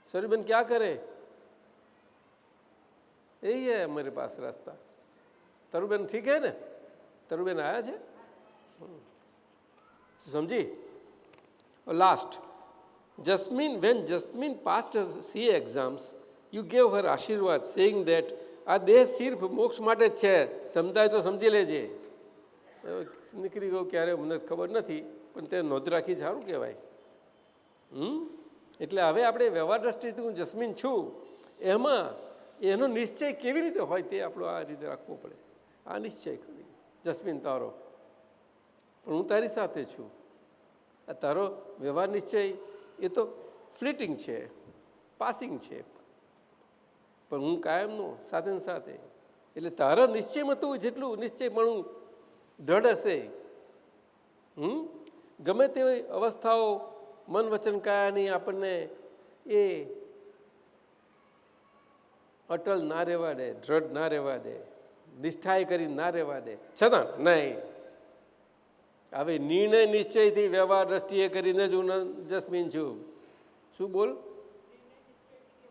सरीबन क्या करे यही है हमारे पास रास्ता तरुबेन ठीक है ना तरुबेन आया है समझी और last jasmine when jasmine passed her CA exams you gave her આશીર્વાદ saying that આ દેહ સિર્ફ મોક્ષ માટે જ છે સમજાય તો સમજી લેજે નીકળી ગયો ક્યારે મને ખબર નથી પણ તે નોંધ રાખી સારું કહેવાય એટલે હવે આપણે વ્યવહાર દ્રષ્ટિથી હું જસ્મીન છું એમાં એનો નિશ્ચય કેવી રીતે હોય તે આપણો આ રીતે રાખવો પડે આ નિશ્ચય ખરી જસ્મીન તારો પણ હું તારી સાથે છું આ તારો વ્યવહાર નિશ્ચય એ તો ફ્લીટિંગ છે પાસિંગ છે પણ હું કાયમનો સાથે ને સાથે એટલે તારા નિશ્ચયમાં તું જેટલું નિશ્ચયપણું દ્રઢ હશે ગમે તેવી અવસ્થાઓ મન વચન કાયાની આપણને એ અટલ ના રહેવા દે દ્રઢ ના રહેવા દે નિષ્ઠાએ કરી ના રહેવા દે છતાં નહીં હવે નિર્ણય નિશ્ચયથી વ્યવહાર દ્રષ્ટિએ કરીને જ હું જસ્મીન છું શું બોલ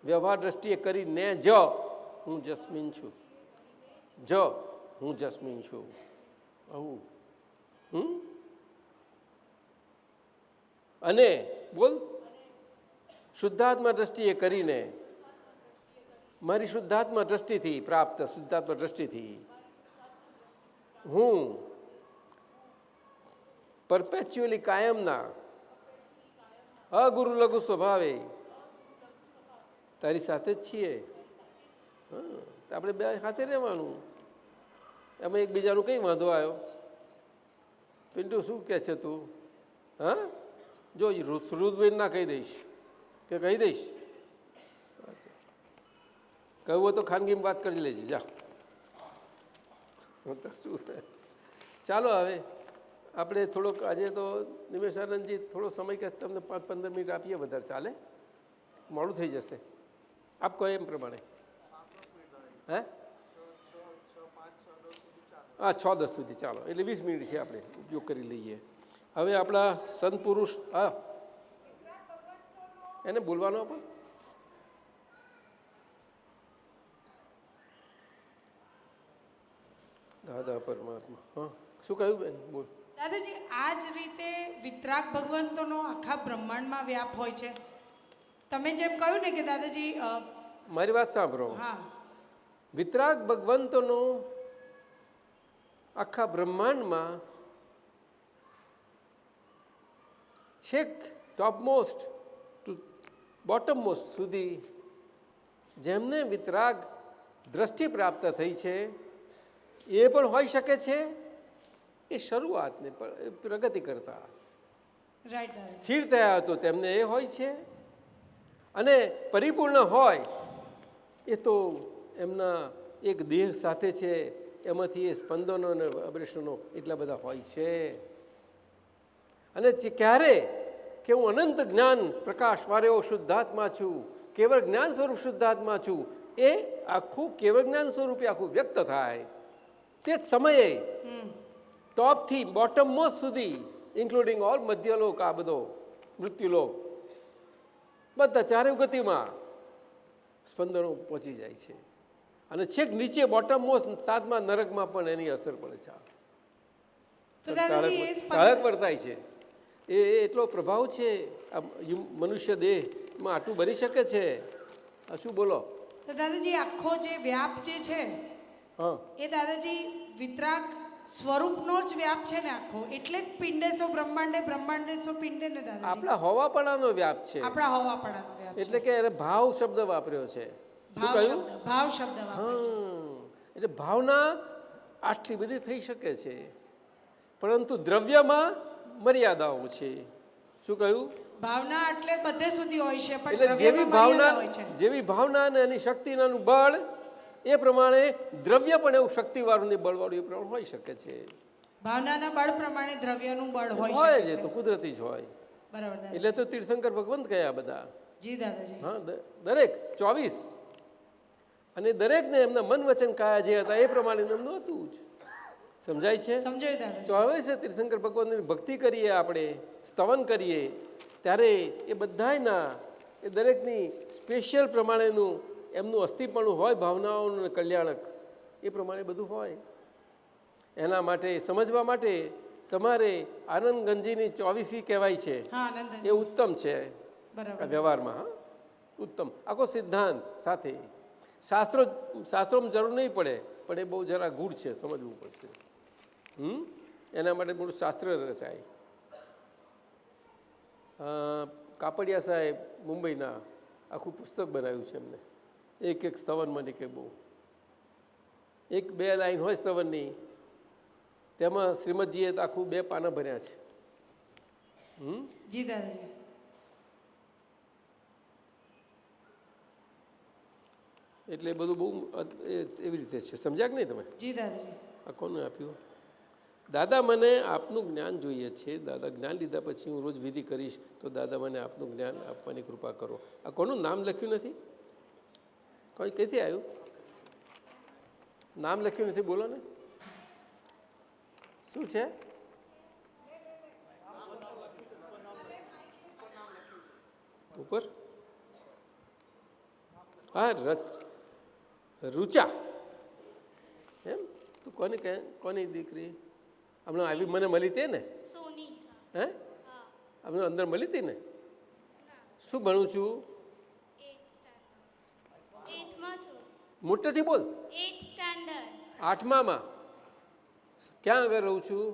વ્યવહાર દ્રષ્ટિએ કરીને જો હું જસ્મીન છું જો હું જસ્મીન છું આવું અને બોલ શુદ્ધાત્મા દ્રષ્ટિએ કરીને મારી શુદ્ધાત્મા દ્રષ્ટિથી પ્રાપ્ત શુદ્ધાત્મા દ્રષ્ટિથી હું પરપેચ્યુઅલી કાયમના અગુરુ લઘુ સ્વભાવે તારી સાથે જ છીએ. હા, તો આપણે બે સાથે રહેવાનું. એમાં એકબીજાનું કંઈ વાંધો આવ્યો? પિન્ટુ શું કહે છે તું? હા, જો શ્રુતબેન ના કહી દઈશ કે કહી દઈશ, કહ્યું હોય તો ખાનગીમાં વાત કરી લેજે. જા, શું. ચાલો હવે આપણે થોડોક આજે તો નિમેશાનંદજી થોડો સમય કે તમને 5-15 મિનિટ આપીએ, વધારે ચાલે? મોડું થઈ જશે. આપ કહો એમ પ્રમાણે. હે? હા, 6-10 સુધી ચાલો, એટલે 20 મિનિટ છે, આપણે ઉપયોગ કરી લઈએ. હવે આપણા સંત પુરુષ, હા એને બોલવાનો પણ દાદા પરમાત્મા. હા, શું કહ્યું બેન? બોલ. દાદાજી, આ જ રીતે વિતરાગ ભગવંતોનો આખા બ્રહ્માંડમાં વ્યાપ હોય છે. તમે જેમ કહ્યું ને કે દાદાજી, મારી વાત સાંભળો. હા, વિતરાગ ભગવંતોનો આખા બ્રહ્માંડમાં છેક ટોપમોસ્ટ ટુ બોટમમોસ્ટ સુધી જેમને વિતરાગ દ્રષ્ટિ પ્રાપ્ત થઈ છે એ પણ હોઈ શકે છે. એ શરૂઆતને પ્રગતિ કરતા રાઈટ દાદા. સ્થિર થયા હતો તેમને એ હોય છે, અને પરિપૂર્ણ હોય એ તો એમના એક દેહ સાથે છે, એમાંથી એ સ્પંદનો અને વાઇબ્રેશનો એટલા બધા હોય છે. અને ક્યારે કે હું અનંત જ્ઞાન પ્રકાશ વાળો શુદ્ધાત્મા છું, કેવળ જ્ઞાન સ્વરૂપ શુદ્ધાત્મા છું, એ આખું કેવળ જ્ઞાન સ્વરૂપે આખું વ્યક્ત થાય તે જ સમયે ટોપથી બોટમ મોસ્ટ સુધી ઇન્ક્લુડિંગ ઓલ મધ્યલોક, આ બધો મૃત્યુલોક, બધા ચારે ગતિમાં સ્પંદનો પહોંચી જાય છે. અને છેક નીચે બોટમ મોસ્ટ 7મા નરકમાં પણ એની અસર પડે છે. કાળક વર્તાય છે. એ એટલો પ્રભાવ છે આ મનુષ્ય દેહમાં. આટલું બની શકે છે. આ શું બોલો? તો દાદાજી, આખો જે વ્યાપ જે છે હા, એ દાદાજી વિતરાગ સ્વરૂપનો જ વ્યાપ છે ને આખો, એટલે જ પિંડેસો બ્રહ્માંડે, બ્રહ્માંડેસો પિંડે ને દાદાજી. આપણા હોવાપણાનો વ્યાપ છે. આપણા હોવાપણાનો વ્યાપ છે. એટલે કે એને ભાવ શબ્દ વાપર્યો છે. શું કહ્યું? ભાવ શબ્દ વાપર્યો છે. એટલે ભાવના આટલી બધી થઈ શકે છે, પરંતુ દ્રવ્યમાં મર્યાદાઓ છે. શું કહ્યું? ભાવના એટલે બધે સુધી હોય છે, પણ એટલે જેવી દ્રવ્યમાં ભાવના, મર્યાદા હોય છે. જેવી ભાવના અને એની શક્તિનું બળ, એ પ્રમાણે દ્રવ્ય પણ એવું શક્તિવાળું ને બળવાળું એ પ્રમાણે હોઈ શકે છે. ભાવનાના બળ પ્રમાણે દ્રવ્યનું બળ હોય હોય શકે છે, છે. તો કુદરતી જ હોય. બરાબર દાદાજી. એટલે તો તીર્થંકર ભગવંત કયા બધા. જી દાદાજી. હા, દરેક 24, અને દરેકને એમના મન વચન કાયા જે હતા એ પ્રમાણે એમનું હતું જ. સમજાય છે? સમજાયું દાદાજી. તો હવે છે તીર્થંકર ભગવાનની ભક્તિ કરીએ, આપણે સ્તવન કરીએ, ત્યારે એ બધાયના, એ દરેકની સ્પેશિયલ પ્રમાણેનું એમનું અસ્થિપણું હોય, ભાવનાઓનું કલ્યાણક એ પ્રમાણે બધું હોય. એના માટે સમજવા માટે તમારે આનંદ ગંજીની 24 કહેવાય છે, હા, આનંદ. એ ઉત્તમ છે બરાબર. આ વ્યવહારમાં. હા, ઉત્તમ. આખો સિદ્ધાંત સાથે શાસ્ત્રોમાં જરૂર નહીં પડે, પણ એ બહુ જરા ગૂઢ છે, સમજવું પડશે. એના માટે મોટું શાસ્ત્ર રચાય. કાપડિયા સાહેબ મુંબઈના આખું પુસ્તક બનાવ્યું છે એમને. એક સ્તવનમાં કે બહુ 1-2 લાઈન હોય સ્તવનની, તેમાં શ્રીમદજીએ આખું 2 પાના ભર્યા છે. જી દાદાજી. એટલે બધું બહુ એવી રીતે છે. સમજ્યા કે નહીં તમે? જી દાદાજી. આ કોને આપ્યું? દાદા, મને આપનું જ્ઞાન જોઈએ છે. દાદા, જ્ઞાન લીધા પછી હું રોજ વિધિ કરીશ, તો દાદા મને આપનું જ્ઞાન આપવાની કૃપા કરો. આ કોનું નામ લખ્યું નથી? કોઈ કઈથી આવ્યું? નામ લખ્યું નથી, બોલો ને. શું છે? ઉપર? હા, રૂચા. એમ? તું કોની દીકરી? હમણાં આવી મને મળી હતી ને? હે? હમણાં અંદર મળી હતી ને? શું ભણું છું? મોટેથી બોલ. 8મામાં. ક્યાં આગળ રહું છું?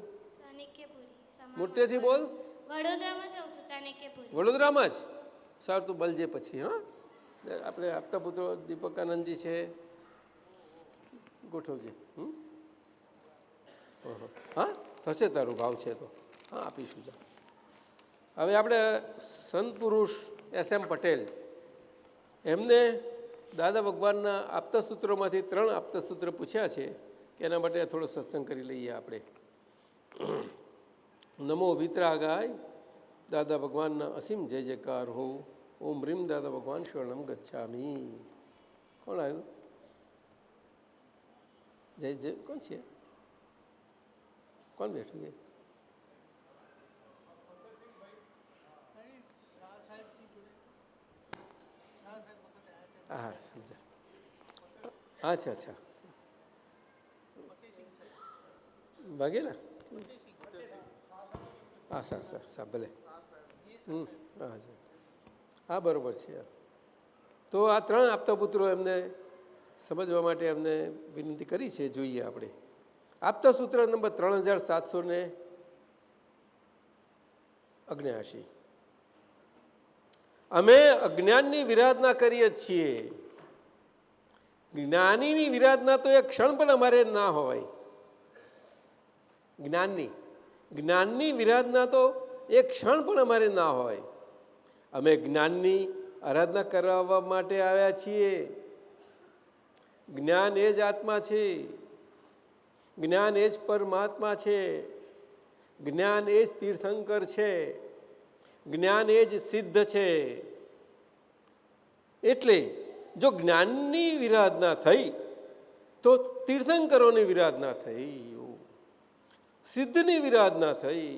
ચાણક્યપુરી. મોટેથી બોલ. વડોદરામાં જ રહું છું, ચાણક્યપુરી. વડોદરામાં જ? સારું, તું બલજે પછી. હા, આપણે આપતા પુત્રો દીપકાનંદજી છે, ગોઠવજે. હા, થશે તારું ભાવ છે તો. હા, આપીશું. જા. હવે આપણે સંત પુરુષ SM પટેલ, એમને દાદા ભગવાનના આપતા સૂત્રોમાંથી 3 આપતા સૂત્ર પૂછ્યા છે કે એના માટે થોડો સત્સંગ કરી લઈએ આપણે. નમો વિતરાગાય, દાદા ભગવાનના અસીમ જય જયકાર હો. ઓમ રીમ દાદા ભગવાન શરણમ ગચ્છામી. કોણ આવ્યું? જય જય કોણ છે? કોણ બેઠું છે? હા, સમજા. અચ્છા અચ્છા, વાઘેલા. હા, સર ભલે. હા, હા, બરાબર છે. તો આ 3 આપતા પુત્રો એમને સમજવા માટે એમને વિનંતી કરી છે. જોઈએ આપણે આપતા સૂત્ર નંબર 3779. અમે અજ્ઞાનની વિરાધના કરીએ છીએ. જ્ઞાનીની વિરાધના તો એક ક્ષણ પણ અમારે ના હોય. જ્ઞાનની વિરાધના તો એક ક્ષણ પણ અમારે ના હોય. અમે જ્ઞાનની આરાધના કરવા માટે આવ્યા છીએ. જ્ઞાન એ જ આત્મા છે, જ્ઞાન એ જ પરમાત્મા છે, જ્ઞાન એ જ તીર્થંકર છે, જ્ઞાન એ જ સિદ્ધ છે. એટલે જો જ્ઞાનની વિરાધના થઈ તો તીર્થંકરોની વિરાધના થઈ, સિદ્ધની વિરાધના થઈ,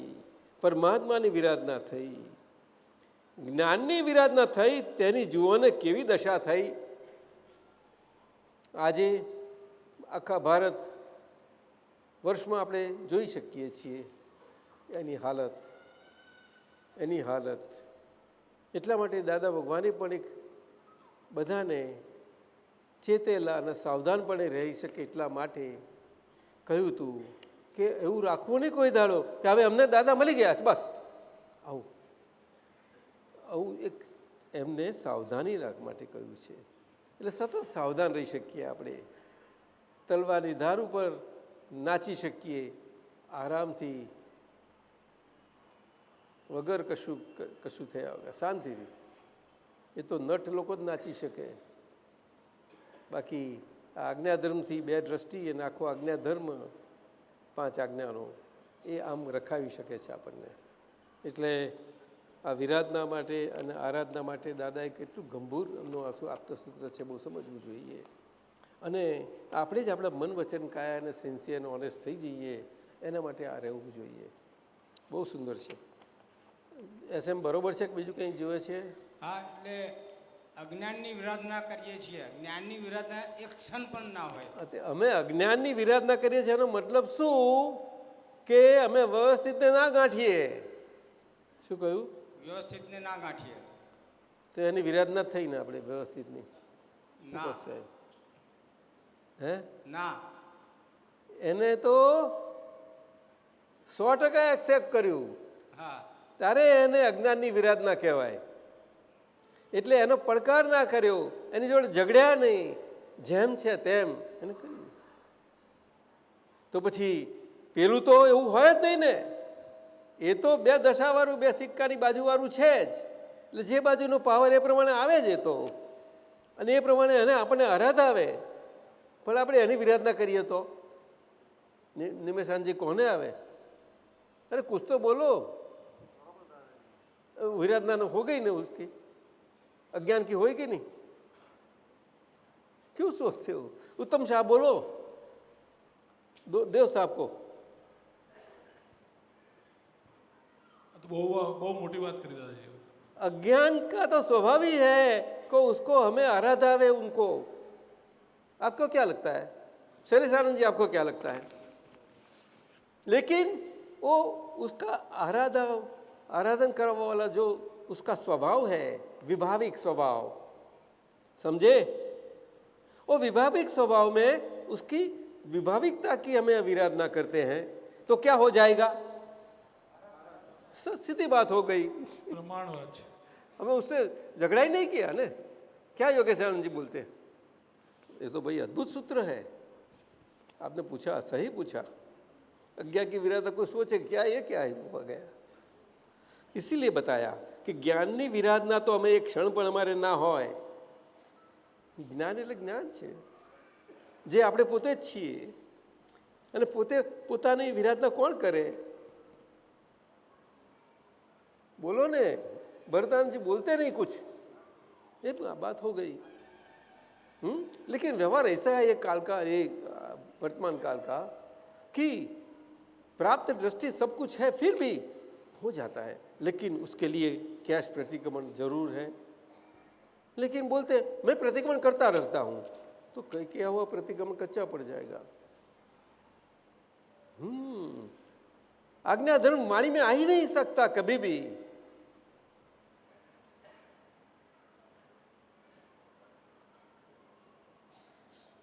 પરમાત્માની વિરાધના થઈ. જ્ઞાનની વિરાધના થઈ તેની જુઓને કેવી દશા થઈ. આજે આખા ભારત વર્ષમાં આપણે જોઈ શકીએ છીએ એની હાલત. એટલા માટે દાદા ભગવાને પણ એક બધાને ચેતેલા અને સાવધાનપણે રહી શકે એટલા માટે કહ્યું હતું કે એવું રાખવું નહીં કોઈ દાડો કે હવે અમને દાદા મળી ગયા છે બસ. આવું એક એમને સાવધાની રાખ માટે કહ્યું છે. એટલે સતત સાવધાન રહી શકીએ આપણે. તલવારની ધાર ઉપર નાચી શકીએ આરામથી, વગર કશું થયા વગર શાંતિથી. એ તો નટ લોકો જ નાચી શકે. બાકી આ આજ્ઞાધર્મથી 2 દ્રષ્ટિ અને આખો આજ્ઞાધર્મ 5 આજ્ઞાનો એ આમ રખાવી શકે છે આપણને. એટલે આ વિરાધના માટે અને આરાધના માટે દાદાએ કેટલું ગંભીર એમનું આંસુ આપતા સૂત્ર છે, બહુ સમજવું જોઈએ. અને આપણે જ આપણા મન વચન કાયા અને સિન્સિયર અને ઓનેસ્ટ થઈ જઈએ એના માટે આ રહેવું જોઈએ. બહુ સુંદર છે. SM બરોબર છે કે બીજું કંઈ જોવે છે? હા, એટલે અજ્ઞાનની વિરાધના કરીએ છીએ, જ્ઞાનની વિરાધના એક ક્ષણ પણ ના હોય. અમે અજ્ઞાનની વિરાધના કરીએ છીએ એનો મતલબ શું કે અમે વ્યવસ્થિતને ના ગાંઠીએ. શું કહ્યું? વ્યવસ્થિતને ના ગાંઠીએ તો એની વિરાધના થઈ ને આપણે વ્યવસ્થિતની ના. હે ના, એને તો 100% એક્સેપ્ટ કર્યું. હા, ત્યારે એને અજ્ઞાનની વિરાધના કહેવાય. એટલે એનો પડકાર ના કર્યો, એની જોડે ઝઘડ્યા નહીં, જેમ છે તેમ એને કર્યું. તો પછી પેલું તો એવું હોય જ નહીં ને. એ તો 2 દશાવાળું 2 સિક્કાની બાજુવાળું છે જ. એટલે જે બાજુનો પાવર એ પ્રમાણે આવે જ. એ તો અને એ પ્રમાણે એને આપણને અરાધ આવે. પણ આપણે એની વિરાધના કરીએ તો નિમેશાનજી કોને આવે? अरे कुछ तो बोलो. विराधना हो गई ना उसकी, अज्ञान की होगी कि नहीं? क्यों सोचते हो? उत्तम साहब बोलो, देव साहब को. तो बहुत मोटी बात करी दादाजी. अज्ञान का तो स्वभाव ही है कि उसको हमें आराधा है उनको. आपको क्या लगता है शैलेशानंद जी, आपको क्या लगता है? लेकिन वो उसका आराधन करने वाला जो उसका स्वभाव है, विभाविक स्वभाव, समझे? वो विभाविक स्वभाव में उसकी विभाविकता की हमें अविराधना करते हैं तो क्या हो जाएगा? सीधी बात हो गई, प्रमाणवाद છે. हमें उससे झगड़ा ही नहीं किया ने. क्या योगेश आनंद जी बोलते हैं? ये तो भाई अद्भुत सूत्र है. आपने पूछा, सही पूछा. अज्ञा की विराधना को सोचे क्या ये क्या है हो गया. इसीलिए बताया कि ज्ञानની વિરાધના તો અમે એક ક્ષણ પણ અમારે ના હોય. જ્ઞાન એટલે જ્ઞાન છે જે આપણે પોતે જ છીએ અને પોતે પોતાની વિરાધના કોણ કરે? बोलो ने, भरतान जी बोलते नहीं कुछ, ये बात हो गई. लेकिन व्यवहार ऐसा है एक काल का, एक वर्तमान काल का, कि प्राप्त दृष्टि सब कुछ है फिर भी हो जाता है, लेकिन उसके लिए कैश प्रतिक्रमण जरूर है. लेकिन बोलते मैं प्रतिक्रमण करता रहता हूं, तो कहीं क्या हुआ? प्रतिक्रमण कच्चा पड़ जाएगा. आज्ञा धर्म वाणी में आ ही नहीं सकता कभी भी.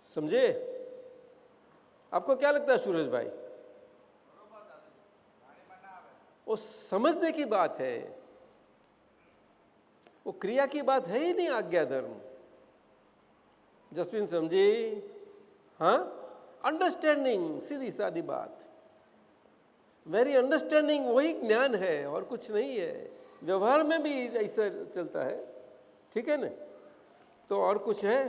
समझे? आपको क्या लगता है सूरज भाई? वो समझने की बात है, वो क्रिया की बात है ही नहीं. आज्ञा धर्म जसविन समझी? हाँ, अंडरस्टैंडिंग, सीधी सादी बात. वेरी अंडरस्टैंडिंग वही ज्ञान है और कुछ नहीं है. व्यवहार में भी ऐसा चलता है, ठीक है ना? तो और कुछ है.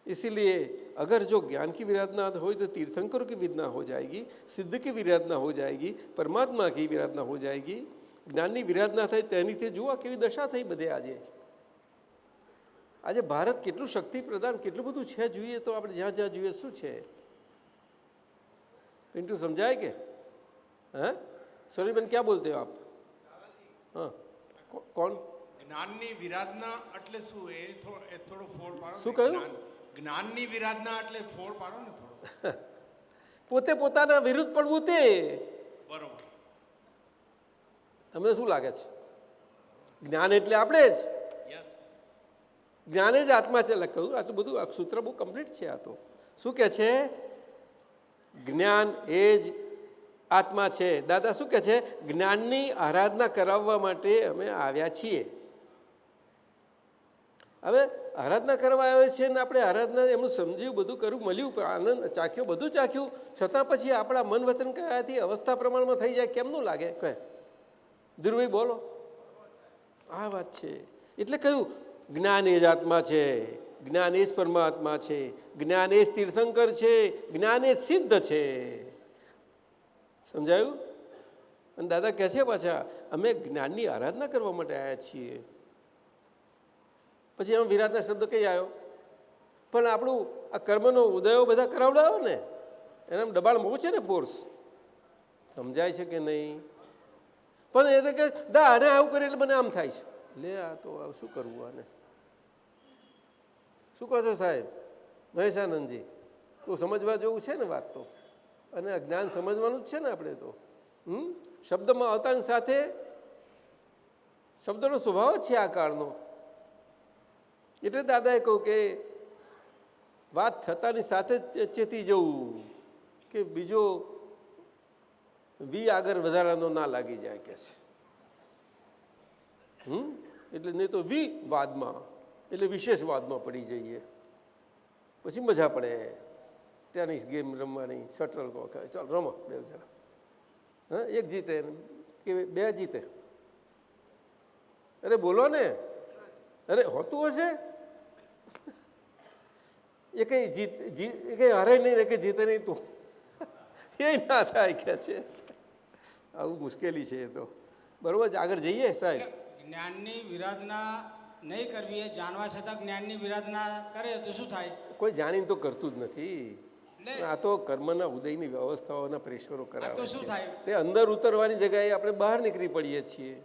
इसीलिए अगर जो ज्ञान की विराधना हो तो तीर्थंकर की विराधना हो जाएगी, सिद्ध की विराधना हो जाएगी, परमात्मा की विराधना हो जाएगी. ज्ञानની વિરાધના થઈ તેનીથી જુઓ કેવી દશા થઈ બધે. આજે ભારત કેટલું શક્તિ પ્રદાન, કેટલું બધું છે જોઈએ તો આપણે જ્યાં જ્યાં જોઈએ શું છે. पिंटू समझाए के? हैं सौरीबेन क्या बोलते हो आप? हाँ, कौन? જ્ઞાનની વિરાધના એટલે શું? એ થોડો ફોડ પાડો. શું કહ્યું? જ્ઞાનની વિરાધના એટલે ફોડ પાડો ને થોડો. પોતે પોતાના વિરુદ્ધ પડવું તે બરોબર. તમને શું લાગે છે? જ્ઞાન એટલે આપણે જ. યસ. જ્ઞાન જ આત્મા છે. લખ્યું આટલું બધું આ સૂત્ર બહુ કમ્પ્લીટ છે. આ તો શું કહે છે? જ્ઞાન એ જ આત્મા છે. દાદા શું કહે છે? જ્ઞાનની આરાધના કરાવવા માટે અમે આવ્યા છીએ. હવે આરાધના કરવા આવ્યા છીએ ને આપણે આરાધના એમનું સમજ્યું, બધું કર્યું, મળ્યું, આનંદ ચાખ્યો, બધું ચાખ્યું, છતાં પછી આપણા મન વચન કયાથી અવસ્થા પ્રમાણમાં થઈ જાય કેમનું લાગે? કહે ધીરુભાઈ બોલો. આ વાત છે. એટલે કહ્યું જ્ઞાન એ જ આત્મા છે, જ્ઞાન એ જ પરમાત્મા છે, જ્ઞાન એ જ તીર્થંકર છે, જ્ઞાન એ સિદ્ધ છે. સમજાયું? અને દાદા કહે છે પાછા અમે જ્ઞાનની આરાધના કરવા માટે આવ્યા છીએ. પછી એમાં વિરાટના શબ્દ કઈ આવ્યો? પણ આપણું આ કર્મનો ઉદયો બધા કરાવડાવો ને, એના દબાણ બહુ છે ને, ફોર્સ. સમજાય છે કે નહીં? પણ એ તો કે દા આને આવું કરે એટલે મને આમ થાય છે. લે આ તો શું કરવું આને? શું કહો છો સાહેબ મહેશાનંદજી? તો સમજવા જેવું છે ને વાત તો. અને આ જ્ઞાન સમજવાનું જ છે ને આપણે તો. શબ્દમાં આવતાની સાથે શબ્દનો સ્વભાવ જ છે આ કાળનો. એટલે દાદાએ કહ્યું કે વાત થતાની સાથે જ ચેતી જવું કે બીજો વી આગળ વધારાનો ના લાગી જાય કે છે. એટલે નહીં તો વી વાદમાં એટલે વિશેષ વાદમાં પડી જઈએ. પછી મજા પડે ટેનિસ ગેમ રમવાની, શટલ કોક, ચાલ રમો બે જણા. હા, એક જીતે કે બે જીતે? અરે બોલો ને. અરે હોતું હશે. એ કઈ એ કઈ હારે નહીં ને કે જીતે નહીં તું એ ના થાય કે છે. આવું મુશ્કેલી છે એ તો. બરોબર જ. આગળ જઈએ સાહેબ. જ્ઞાનની વિરાધના નહીં કરવી, એ જાણવા છતાં જ્ઞાનની વિરાધના કરે તો શું થાય? કોઈ જાણીને તો કરતું જ નથી. આ તો કર્મના ઉદયની વ્યવસ્થાઓના પ્રેશરો કરાવે છે. તે અંદર ઉતરવાની જગ્યાએ આપણે બહાર નીકળી પડીએ છીએ.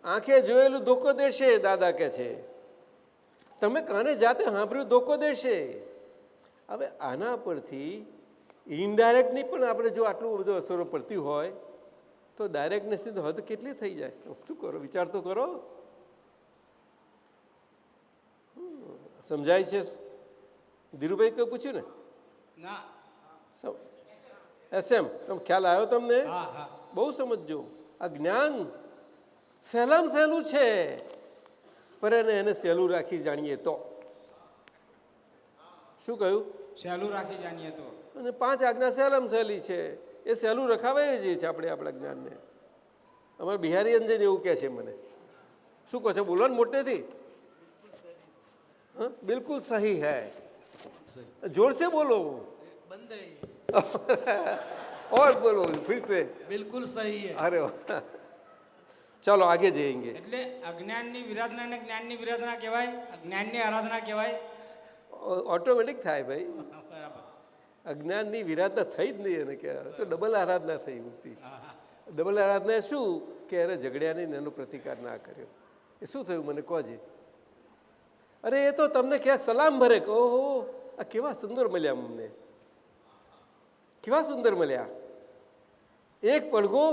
આંખે જોયેલું ધોકો દેશે, દાદા કહે છે. તમે કાને જાતે સાંભળ્યું ધોકો દેશે. હવે આના પરથી ઇનડાયરેક્ટની પણ આપણે જો આટલું બધું અસરો પડતી હોય તો ડાયરેક્ટનેસની તો હદ કેટલી થઈ જાય? તો શું કરો? વિચાર તો કરો. સમજાય છે? ધીરુભાઈ કઈ પૂછ્યું ને? ના. એસએમ તમે ખ્યાલ આવ્યો તમને? હા હા. બહુ સમજજો. આ જ્ઞાન સહેલામાં સહેલું છે, પણ એને સહેલું રાખી જાણીએ તો. શું કહ્યું? સહેલું રાખી જાણીએ તો. અને 5 આજ્ઞા સહેલામાં સહેલી છે, એ સહેલું રખાવાય જઈએ છે આપણે આપણા જ્ઞાનને. અમારે બિહારી અંજન એવું કહે છે મને. શું કહો છો? બોલો ને મોટેથી. हाँ बिल्कुल सही है, जोर से बोलो। बंद है और बोलो फिर से। बिल्कुल सही है। अरे चलो आगे जाएंगे। એટલે અજ્ઞાનની વિરાધનાને જ્ઞાનની વિરાધના કહેવાય, જ્ઞાનની આરાધના કહેવાય. ઓટોમેટિક થાય ભાઈ. બરાબર. અજ્ઞાનની વિરાધના થઈ જ નહીં એને કહેવાય, તો ડબલ આરાધના થઈ મૂર્તિ. ડબલ આરાધના શું કે એને ઝઘડ્યા નહીં, એનો પ્રતિકાર ના કર્યો. એ શું થયું મને કહો છે? અરે એ તો તમને ક્યાંક સલામ ભરે કે ઓહો આ કેવા સુંદર મળ્યા, અમને કેવા સુંદર મળ્યા. એક પડઘો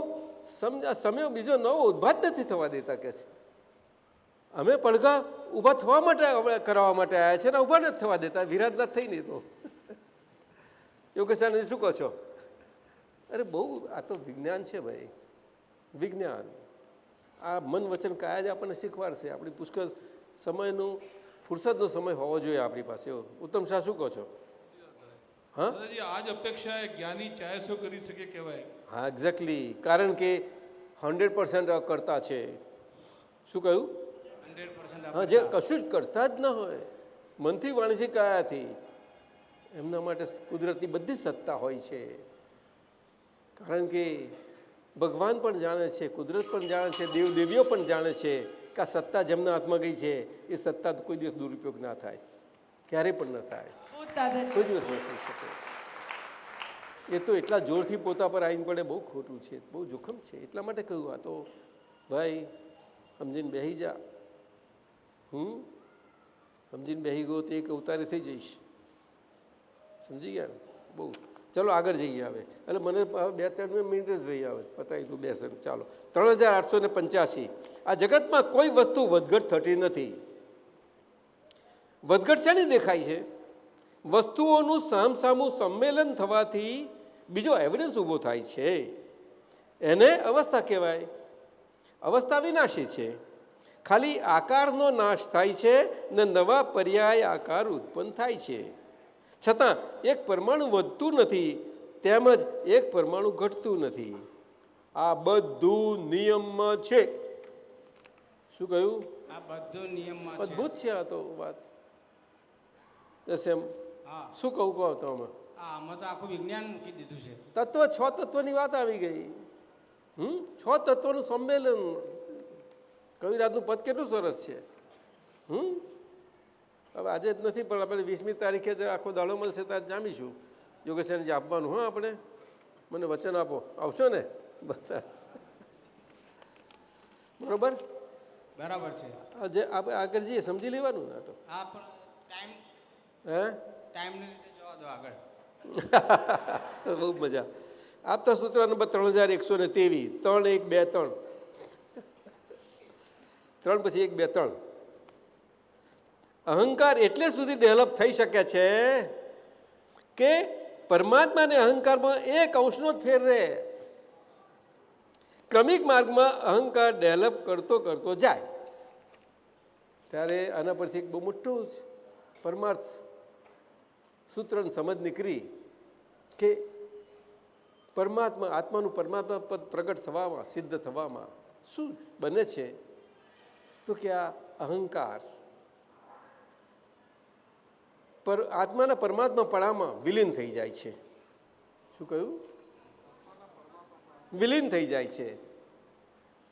સમય બીજો નવો ઉદ્ભાત નથી થવા દેતા કે છે. અમે પડઘા ઊભા થવા માટે કરાવવા માટે આવ્યા છે ને ઊભા નથી થવા દેતા, વિરાધના થઈ નહીં તો. યોગેશાનંદ શું કહો છો? અરે બહુ આ તો વિજ્ઞાન છે ભાઈ, વિજ્ઞાન. આ મન વચન કાયા જ આપણને શીખવાડશે. આપણી પુષ્કળ સમયનું ફુરસદનો સમય હોવો જોઈએ આપણી પાસે. ઉત્તમ શાહ શું કહો છો? હા દાદાજી આજ અપેક્ષા જ્ઞાની ચાહે શું કરી શકે કહેવાય. હા એક્ઝેક્ટલી, કારણ કે 100% કરતા છે. શું કહ્યું? 100%. હા, જે કશું જ કરતા જ ન હોય, મનથી વાણીથી કાયાથી, એમના માટે કુદરતની બધી સત્તા હોય છે. કારણ કે ભગવાન પણ જાણે છે, કુદરત પણ જાણે છે, દેવ દેવીઓ પણ જાણે છે કે આ સત્તા જેમના હાથમાં ગઈ છે એ સત્તા કોઈ દિવસ દુરુપયોગ ના થાય, ક્યારેય પણ ન થાય, કોઈ દિવસ ન થઈ શકે. એ તો એટલા જોરથી પોતા પર આવીને પડે, બહુ ખોટું છે, બહુ જોખમ છે. એટલા માટે કહ્યું આ તો ભાઈ સમજીને બેસી જા. સમજીને બેસી ગયો તો એક અવતારે થઈ જઈશ. સમજી ગયા ને? બહુ. ચલો આગળ જઈએ હવે. એટલે મને 2-3 મિનિટ જ રહી આવે, પતાવી દઉં બેસન. ચાલો 3885. આ જગતમાં કોઈ વસ્તુ વધઘટ થતી નથી. વધઘટ શેની દેખાય છે? વસ્તુઓનું સામસામું સંમેલન થવાથી બીજો એવિડન્સ ઊભો થાય છે, એને અવસ્થા કહેવાય. અવસ્થા વિનાશી છે, ખાલી આકારનો નાશ થાય છે ને નવા પર્યાય આકાર ઉત્પન્ન થાય છે. છતાં એક પરમાણુ વધતું નથી, તેમજ એક પરમાણુ ઘટતું નથી. આ બધું નિયમમાં છે. શું કહ્યું? આ બધું નિયમમાં છે. અદ્ભુત છે આ તો વાત. એમ શું કહું કહો તો આમાં તો આખું વિજ્ઞાન મૂકી દીધું છે. તત્વ 6 તત્વની વાત આવી ગઈ. 6 તત્વનું સંમેલન. કવિરાજનું પદ કેટલું સરસ છે. હવે આજે જ નથી પણ આપણે 20મી તારીખે જ આખો દાડો મળશે ત્યારે જામીશું. યોગેશને આપવાનું. હા આપણે મને વચન આપો, આવશો ને બધા? બરોબર બરાબર છે. જે આપણે આગળ જઈએ સમજી લેવાનું ને. તો ટાઈમ હે ટાઈમની રીતે જવા દો આગળ. બહુ મજા. આપતા સૂત્ર નંબર 3123. 3 1 2 3 3 પછી 1 2 3. અહંકાર એટલે સુધી ડેવલપ થઈ શકે છે કે પરમાત્માને અહંકારમાં 1 અંશનો જ ફેર રહે. ક્રમિક માર્ગમાં અહંકાર ડેવલપ કરતો કરતો જાય ત્યારે આના પરથી એક બહુ મોટું પરમાર્થ સૂત્રની સમજ નીકળી કે પરમાત્મા આત્માનું પરમાત્મા પદ પ્રગટ થવામાં, સિદ્ધ થવામાં શું બને છે? તો કે આ અહંકાર પર આત્માના પરમાત્મા પણામાં વિલીન થઈ જાય છે. શું કહ્યું? વિલીન થઈ જાય છે.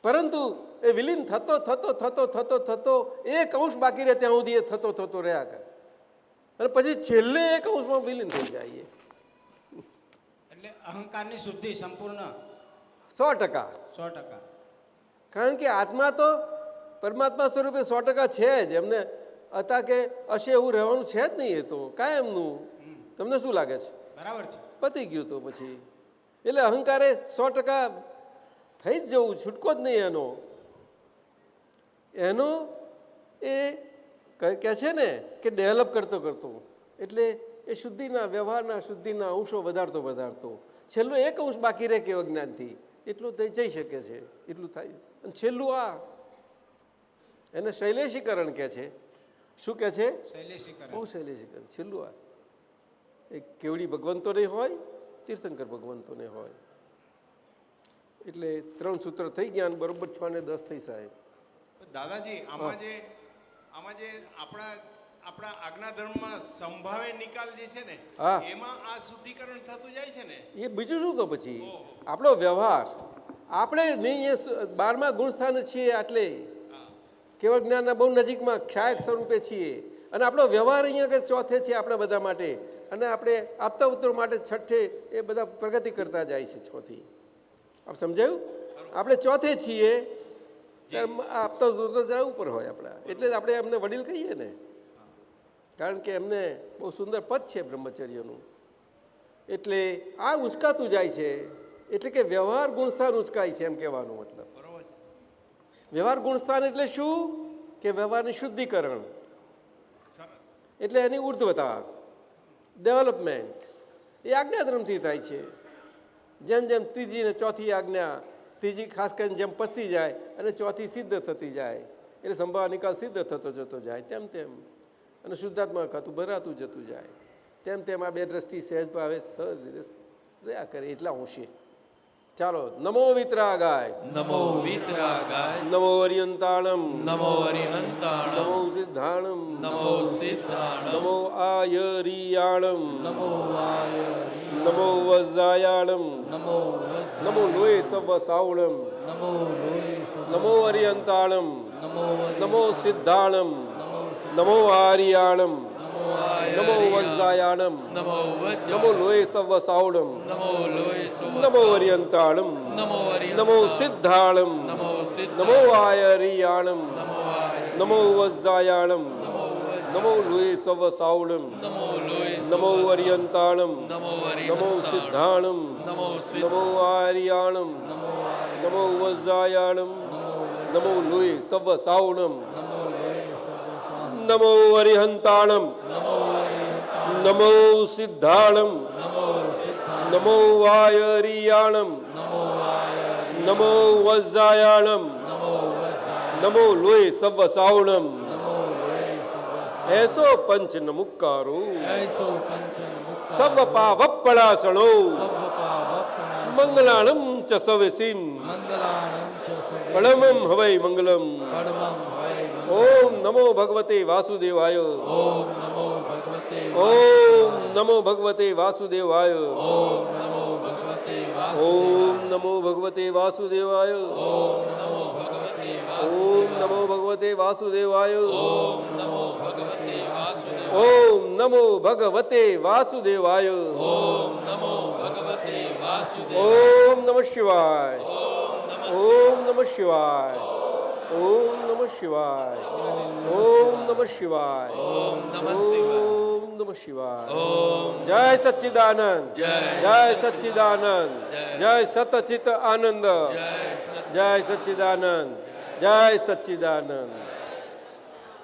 પરંતુ એ વિલીન થતો થતો થતો થતો થતો 1 અંશ બાકી રહે ત્યાં સુધી એ થતો થતો રહ્યા કરે અને પછી છેલ્લે 1 અંશમાં વિલીન થઈ જાય. એટલે અહંકારની શુદ્ધિ સંપૂર્ણ 100%. 100%. કારણ કે આત્મા તો પરમાત્મા સ્વરૂપે 100% છે જ. એમને હતા કે હશે એવું રહેવાનું છે જ નહીં. એ તો કાયમનું. તમને શું લાગે છે? બરાબર છે. પતી ગયું તો પછી એટલે અહંકારે 100% થઈ જ જવું, છૂટકો જ નહીં એનો. એનો એ કહે છે ને કે ડેવલપ કરતો કરતો એટલે એ શુદ્ધિના વ્યવહારના શુદ્ધિના અંશો વધારતો છેલ્લો એક અંશ બાકી રહે કેવળ જ્ઞાનથી, એટલું થઈ જઈ શકે છે, એટલું થાય. અને છેલ્લું આ એને શૈલેષીકરણ કહે છે. શું કહે છે? બહુ શૈલેષીકરણ. છેલ્લું આ એક કેવડી ભગવંતોને હોય, તીર્થંકર ભગવંતોને હોય. એટલે 3 સૂત્ર થઈ ગયા અને બરોબર 6 ને 10 થઈ સાહેબ. દાદાજી આમાં જે આપણા આજ્ઞા ધર્મમાં સંભાવે નિકાલ જે છે ને, એમાં આ શુદ્ધિકરણ થતું જાય છે ને. એ બીજું શું? તો પછી આપણો વ્યવહાર, આપણે નહીં 12મા ગુણસ્થાન છીએ, એટલે કેવળ જ્ઞાનના બહુ નજીકમાં ક્ષાયક સ્વરૂપે છીએ, અને આપણો વ્યવહાર અહીંયા આગળ ચોથે છે આપણા બધા માટે, અને આપણે આપતા ઉત્તર માટે છઠ્ઠે એ બધા પ્રગતિ કરતા જાય છે 6 થી. આપ સમજાયું? આપણે ચોથે છીએ, આપતા ઉત્તર જરા ઉપર હોય આપણા, એટલે જ આપણે એમને વડીલ કહીએ ને, કારણ કે એમને બહુ સુંદર પદ છે બ્રહ્મચર્યનું. એટલે આ ઉંચકાતું જાય છે, એટલે કે વ્યવહાર ગુણસ્થાન ઉંચકાય છે એમ કહેવાનું મતલબ. વ્યવહાર ગુણસ્થાન એટલે શું? કે વ્યવહારની શુદ્ધિકરણ, એટલે એની ઉર્ધ્વતા, ડેવલપમેન્ટ. એ આજ્ઞાધર્મથી થાય છે. જેમ જેમ ત્રીજી ને ચોથી આજ્ઞા, ત્રીજી ખાસ કરીને જેમ પચતી જાય અને ચોથી સિદ્ધ થતી જાય, એટલે સંભાવ નિકાલ સિદ્ધ થતો જતો જાય, તેમ તેમ અને શુદ્ધાત્મા ખાતું ભરાતું જતું જાય, તેમ તેમ આ બે દ્રષ્ટિ સહેજ ભાવે સહજ રહ્યા કરે એટલા અંશે. ચાલો, નમો વિતરાગાય, નમો વિતરાગાય, નમો અરિયંતાણમ, નમો અરિહંતાણમ, નમો સિદ્ધાણમ, નમો સિદ્ધાણમ, નમો આયરિયાણમ, નમો આયરિયાણમ, નમો વજ્જાયાણમ, નમો નમો લોય સવ સાવણમ, નમો લોય સવ, નમો અરિયંતાણમ, નમો સિદ્ધાણમ, નમો આર્યાણમ, નમો વજ્જાયાણમ, નમો લોય સવ સાવણમ, નમો અરિયંતાણમ, નમો સિદ્ધાણમ, નમો આયરિયાણમ, નમો વજ્જાયાણમ, નમો લોય સવ સાવણમ, નમો અરિયંતાણમ, નમો સિદ્ધાણમ, નમો આર્યાણમ, નમો વજ્જાયાણમ, નમો લોય સવ સાવણમ, નમો અરિહંતાણમ, નમો સિદ્ધાણમ, નમો આયરિયાણમ, નમો વજ્જાયાણમ, નમો લોય સવ સાવણમ. એસો પંચ નમુક્કારો, સવ પાવપણાસણો, મંગલાણમ ચ સવેસીમ, પરમમ હવૈ મંગલમ. ઓમ નમો ભગવતે વાસુદેવાય, ઓમ નમો ભગવતે વાસુદેવાય, ઓમ નમો ભગવતે વાસુદેવાય, ઓમ નમો ભગવતે વાસુદેવાય, ઓમ નમો ભગવતે વાસુદેવાય, ઓમ નમઃ શિવાય, ઓમ નમઃ શિવાય, ઓમ નમઃ શિવાય, ઓમ નમઃ શિવાય, ઓમ નમઃ શિવાય. જય સચ્ચિદાનંદ, જય સચ્ચિદાનંદ, જય સતચિત આનંદ, જય સચ્ચિદાનંદ, જય સચ્ચિદાનંદ.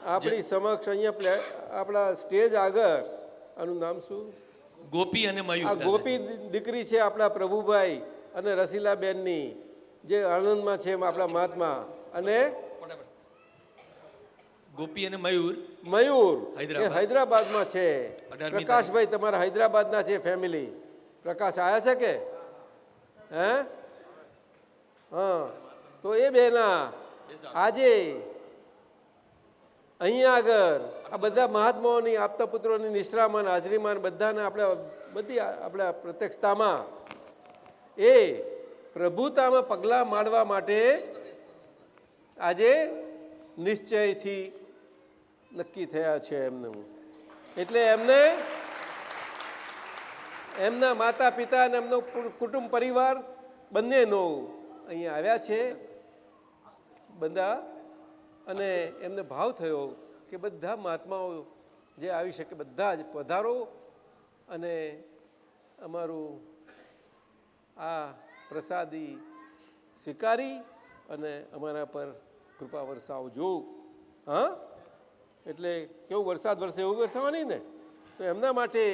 આપણી સમક્ષ અહીંયા આપણા સ્ટેજ આગળ, આનું નામ શું? ગોપી અને મયુર. આ ગોપી દીકરી છે આપણા પ્રભુભાઈ અને રસીલાબેનની, જે આણંદમાં છે આપણા મહાત્મા. અને ગોપી અને મયુર, મયુર એ હૈદરાબાદમાં છે. પ્રકાશભાઈ તમારા હૈદરાબાદના છે ફેમિલી. પ્રકાશ આવ્યા છે કે? હે? હા, તો એ બેના આજે અહીંયા આગળ આ બધા મહાત્માઓની આપતા પુત્રોની નિશ્રામાં હાજરીમાં બધાને બધી આપણા પ્રત્યક્ષતામાં એ પ્રભુતામાં પગલાં માંડવા માટે આજે નિશ્ચયથી નક્કી થયા છે એમનું. એટલે એમને એમના માતા પિતા અને એમનો કુટુંબ પરિવાર બંનેનો અહીંયા આવ્યા છે બધા. અને એમને ભાવ થયો કે બધા મહાત્માઓ જે આવી શકે બધા જ પધારો અને અમારું આ પ્રસાદી સ્વીકારી અને અમારા પર કૃપા વરસાવજો. હા, એટલે કેવું વરસાદ વરસે એવું વરસાવવાની ને. તો એમના માટે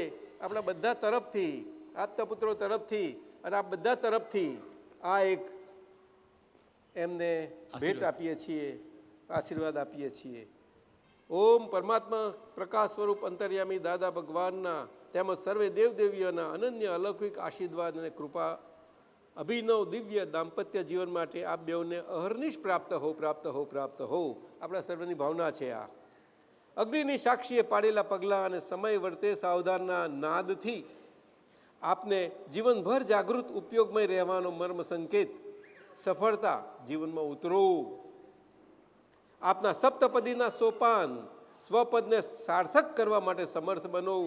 આપણા બધા તરફથી, આપતા પુત્રો તરફથી અને આપ બધા તરફથી આ એક એમને ભેટ આપીએ છીએ, આશીર્વાદ આપીએ છીએ. ઓમ પરમાત્મા પ્રકાશ સ્વરૂપ અંતર્યામી દાદા ભગવાનના તેમજ સર્વે દેવદેવીઓના અનન્ય અલૌકિક આશીર્વાદ અને કૃપા અભિનવ દિવ્ય દાંપત્ય જીવન માટે આપ બેઉને અહર્નિશ પ્રાપ્ત હો, પ્રાપ્ત હો, પ્રાપ્ત હો. આપણા સર્વની ભાવના છે. આ અગ્નિની સાક્ષીએ પાડેલા પગલાં અને સમય વર્તે સાવધાનના નાદથી આપને જીવનભર જાગૃત ઉપયોગમય રહેવાનો મર્મ સંકેત સફળતા જીવનમાં ઉતરો. આપના સપ્તપદીના સોપાન સ્વપદને સાર્થક કરવા માટે સમર્થ બનો.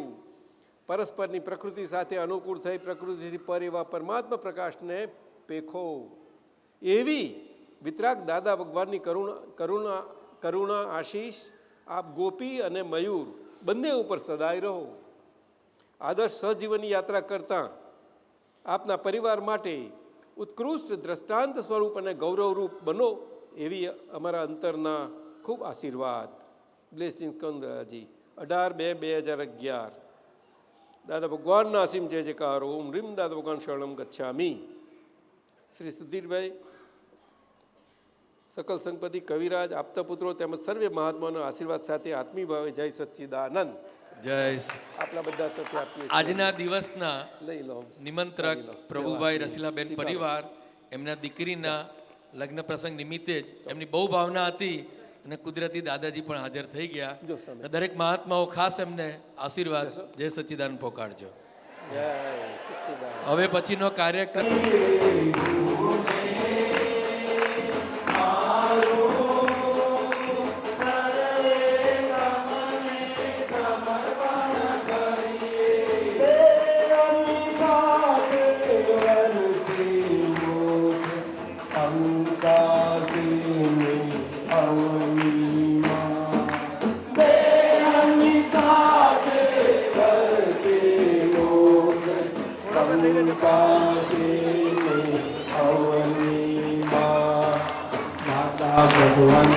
પરસ્પરની પ્રકૃતિ સાથે અનુકૂળ થઈ પ્રકૃતિથી પર એવા પરમાત્મા પ્રકાશને પેખો. એવી વિતરાગ દાદા ભગવાનની કરુણા આશીષ આપ ગોપી અને મયુર બંને ઉપર સદાય રહો. આદર્શ સહજીવનની યાત્રા કરતાં આપના પરિવાર માટે ઉત્કૃષ્ટ દ્રષ્ટાંત સ્વરૂપ અને ગૌરવરૂપ બનો એવી અમારા અંતરના ખૂબ આશીર્વાદ. બ્લેસિંગ કંદાજી 18/2/2011. દાદા ભગવાનના અસીમ જય જયકાર. ઓમ રીમ દાદા ભગવાન શરણમ ગચ્છામી. શ્રી સુધીરભાઈ, સકલ સંપત્તિ, કવિરાજ, આપતા પુત્રો તેમજ સર્વે મહાત્માઓના આશીર્વાદ સાથે આત્મી ભાવે જય સચ્ચિદાનંદ. જય. આપણા બધા તરફથી આપીએ છીએ. આજના દિવસના લઈ લો નિમંત્રક પ્રભુભાઈ રસીલાબેન પરિવાર, એમના દીકરીના લગ્ન પ્રસંગ નિમિત્તે જ એમની બહુ ભાવના હતી અને કુદરતી દાદાજી પણ હાજર થઈ ગયા. દરેક મહાત્માઓ ખાસ એમને આશીર્વાદ જય સચ્ચિદાનંદ પોકાડજો. જય સચ્ચિદાનંદ. હવે પછીનો કાર્યક્રમ ભગવાન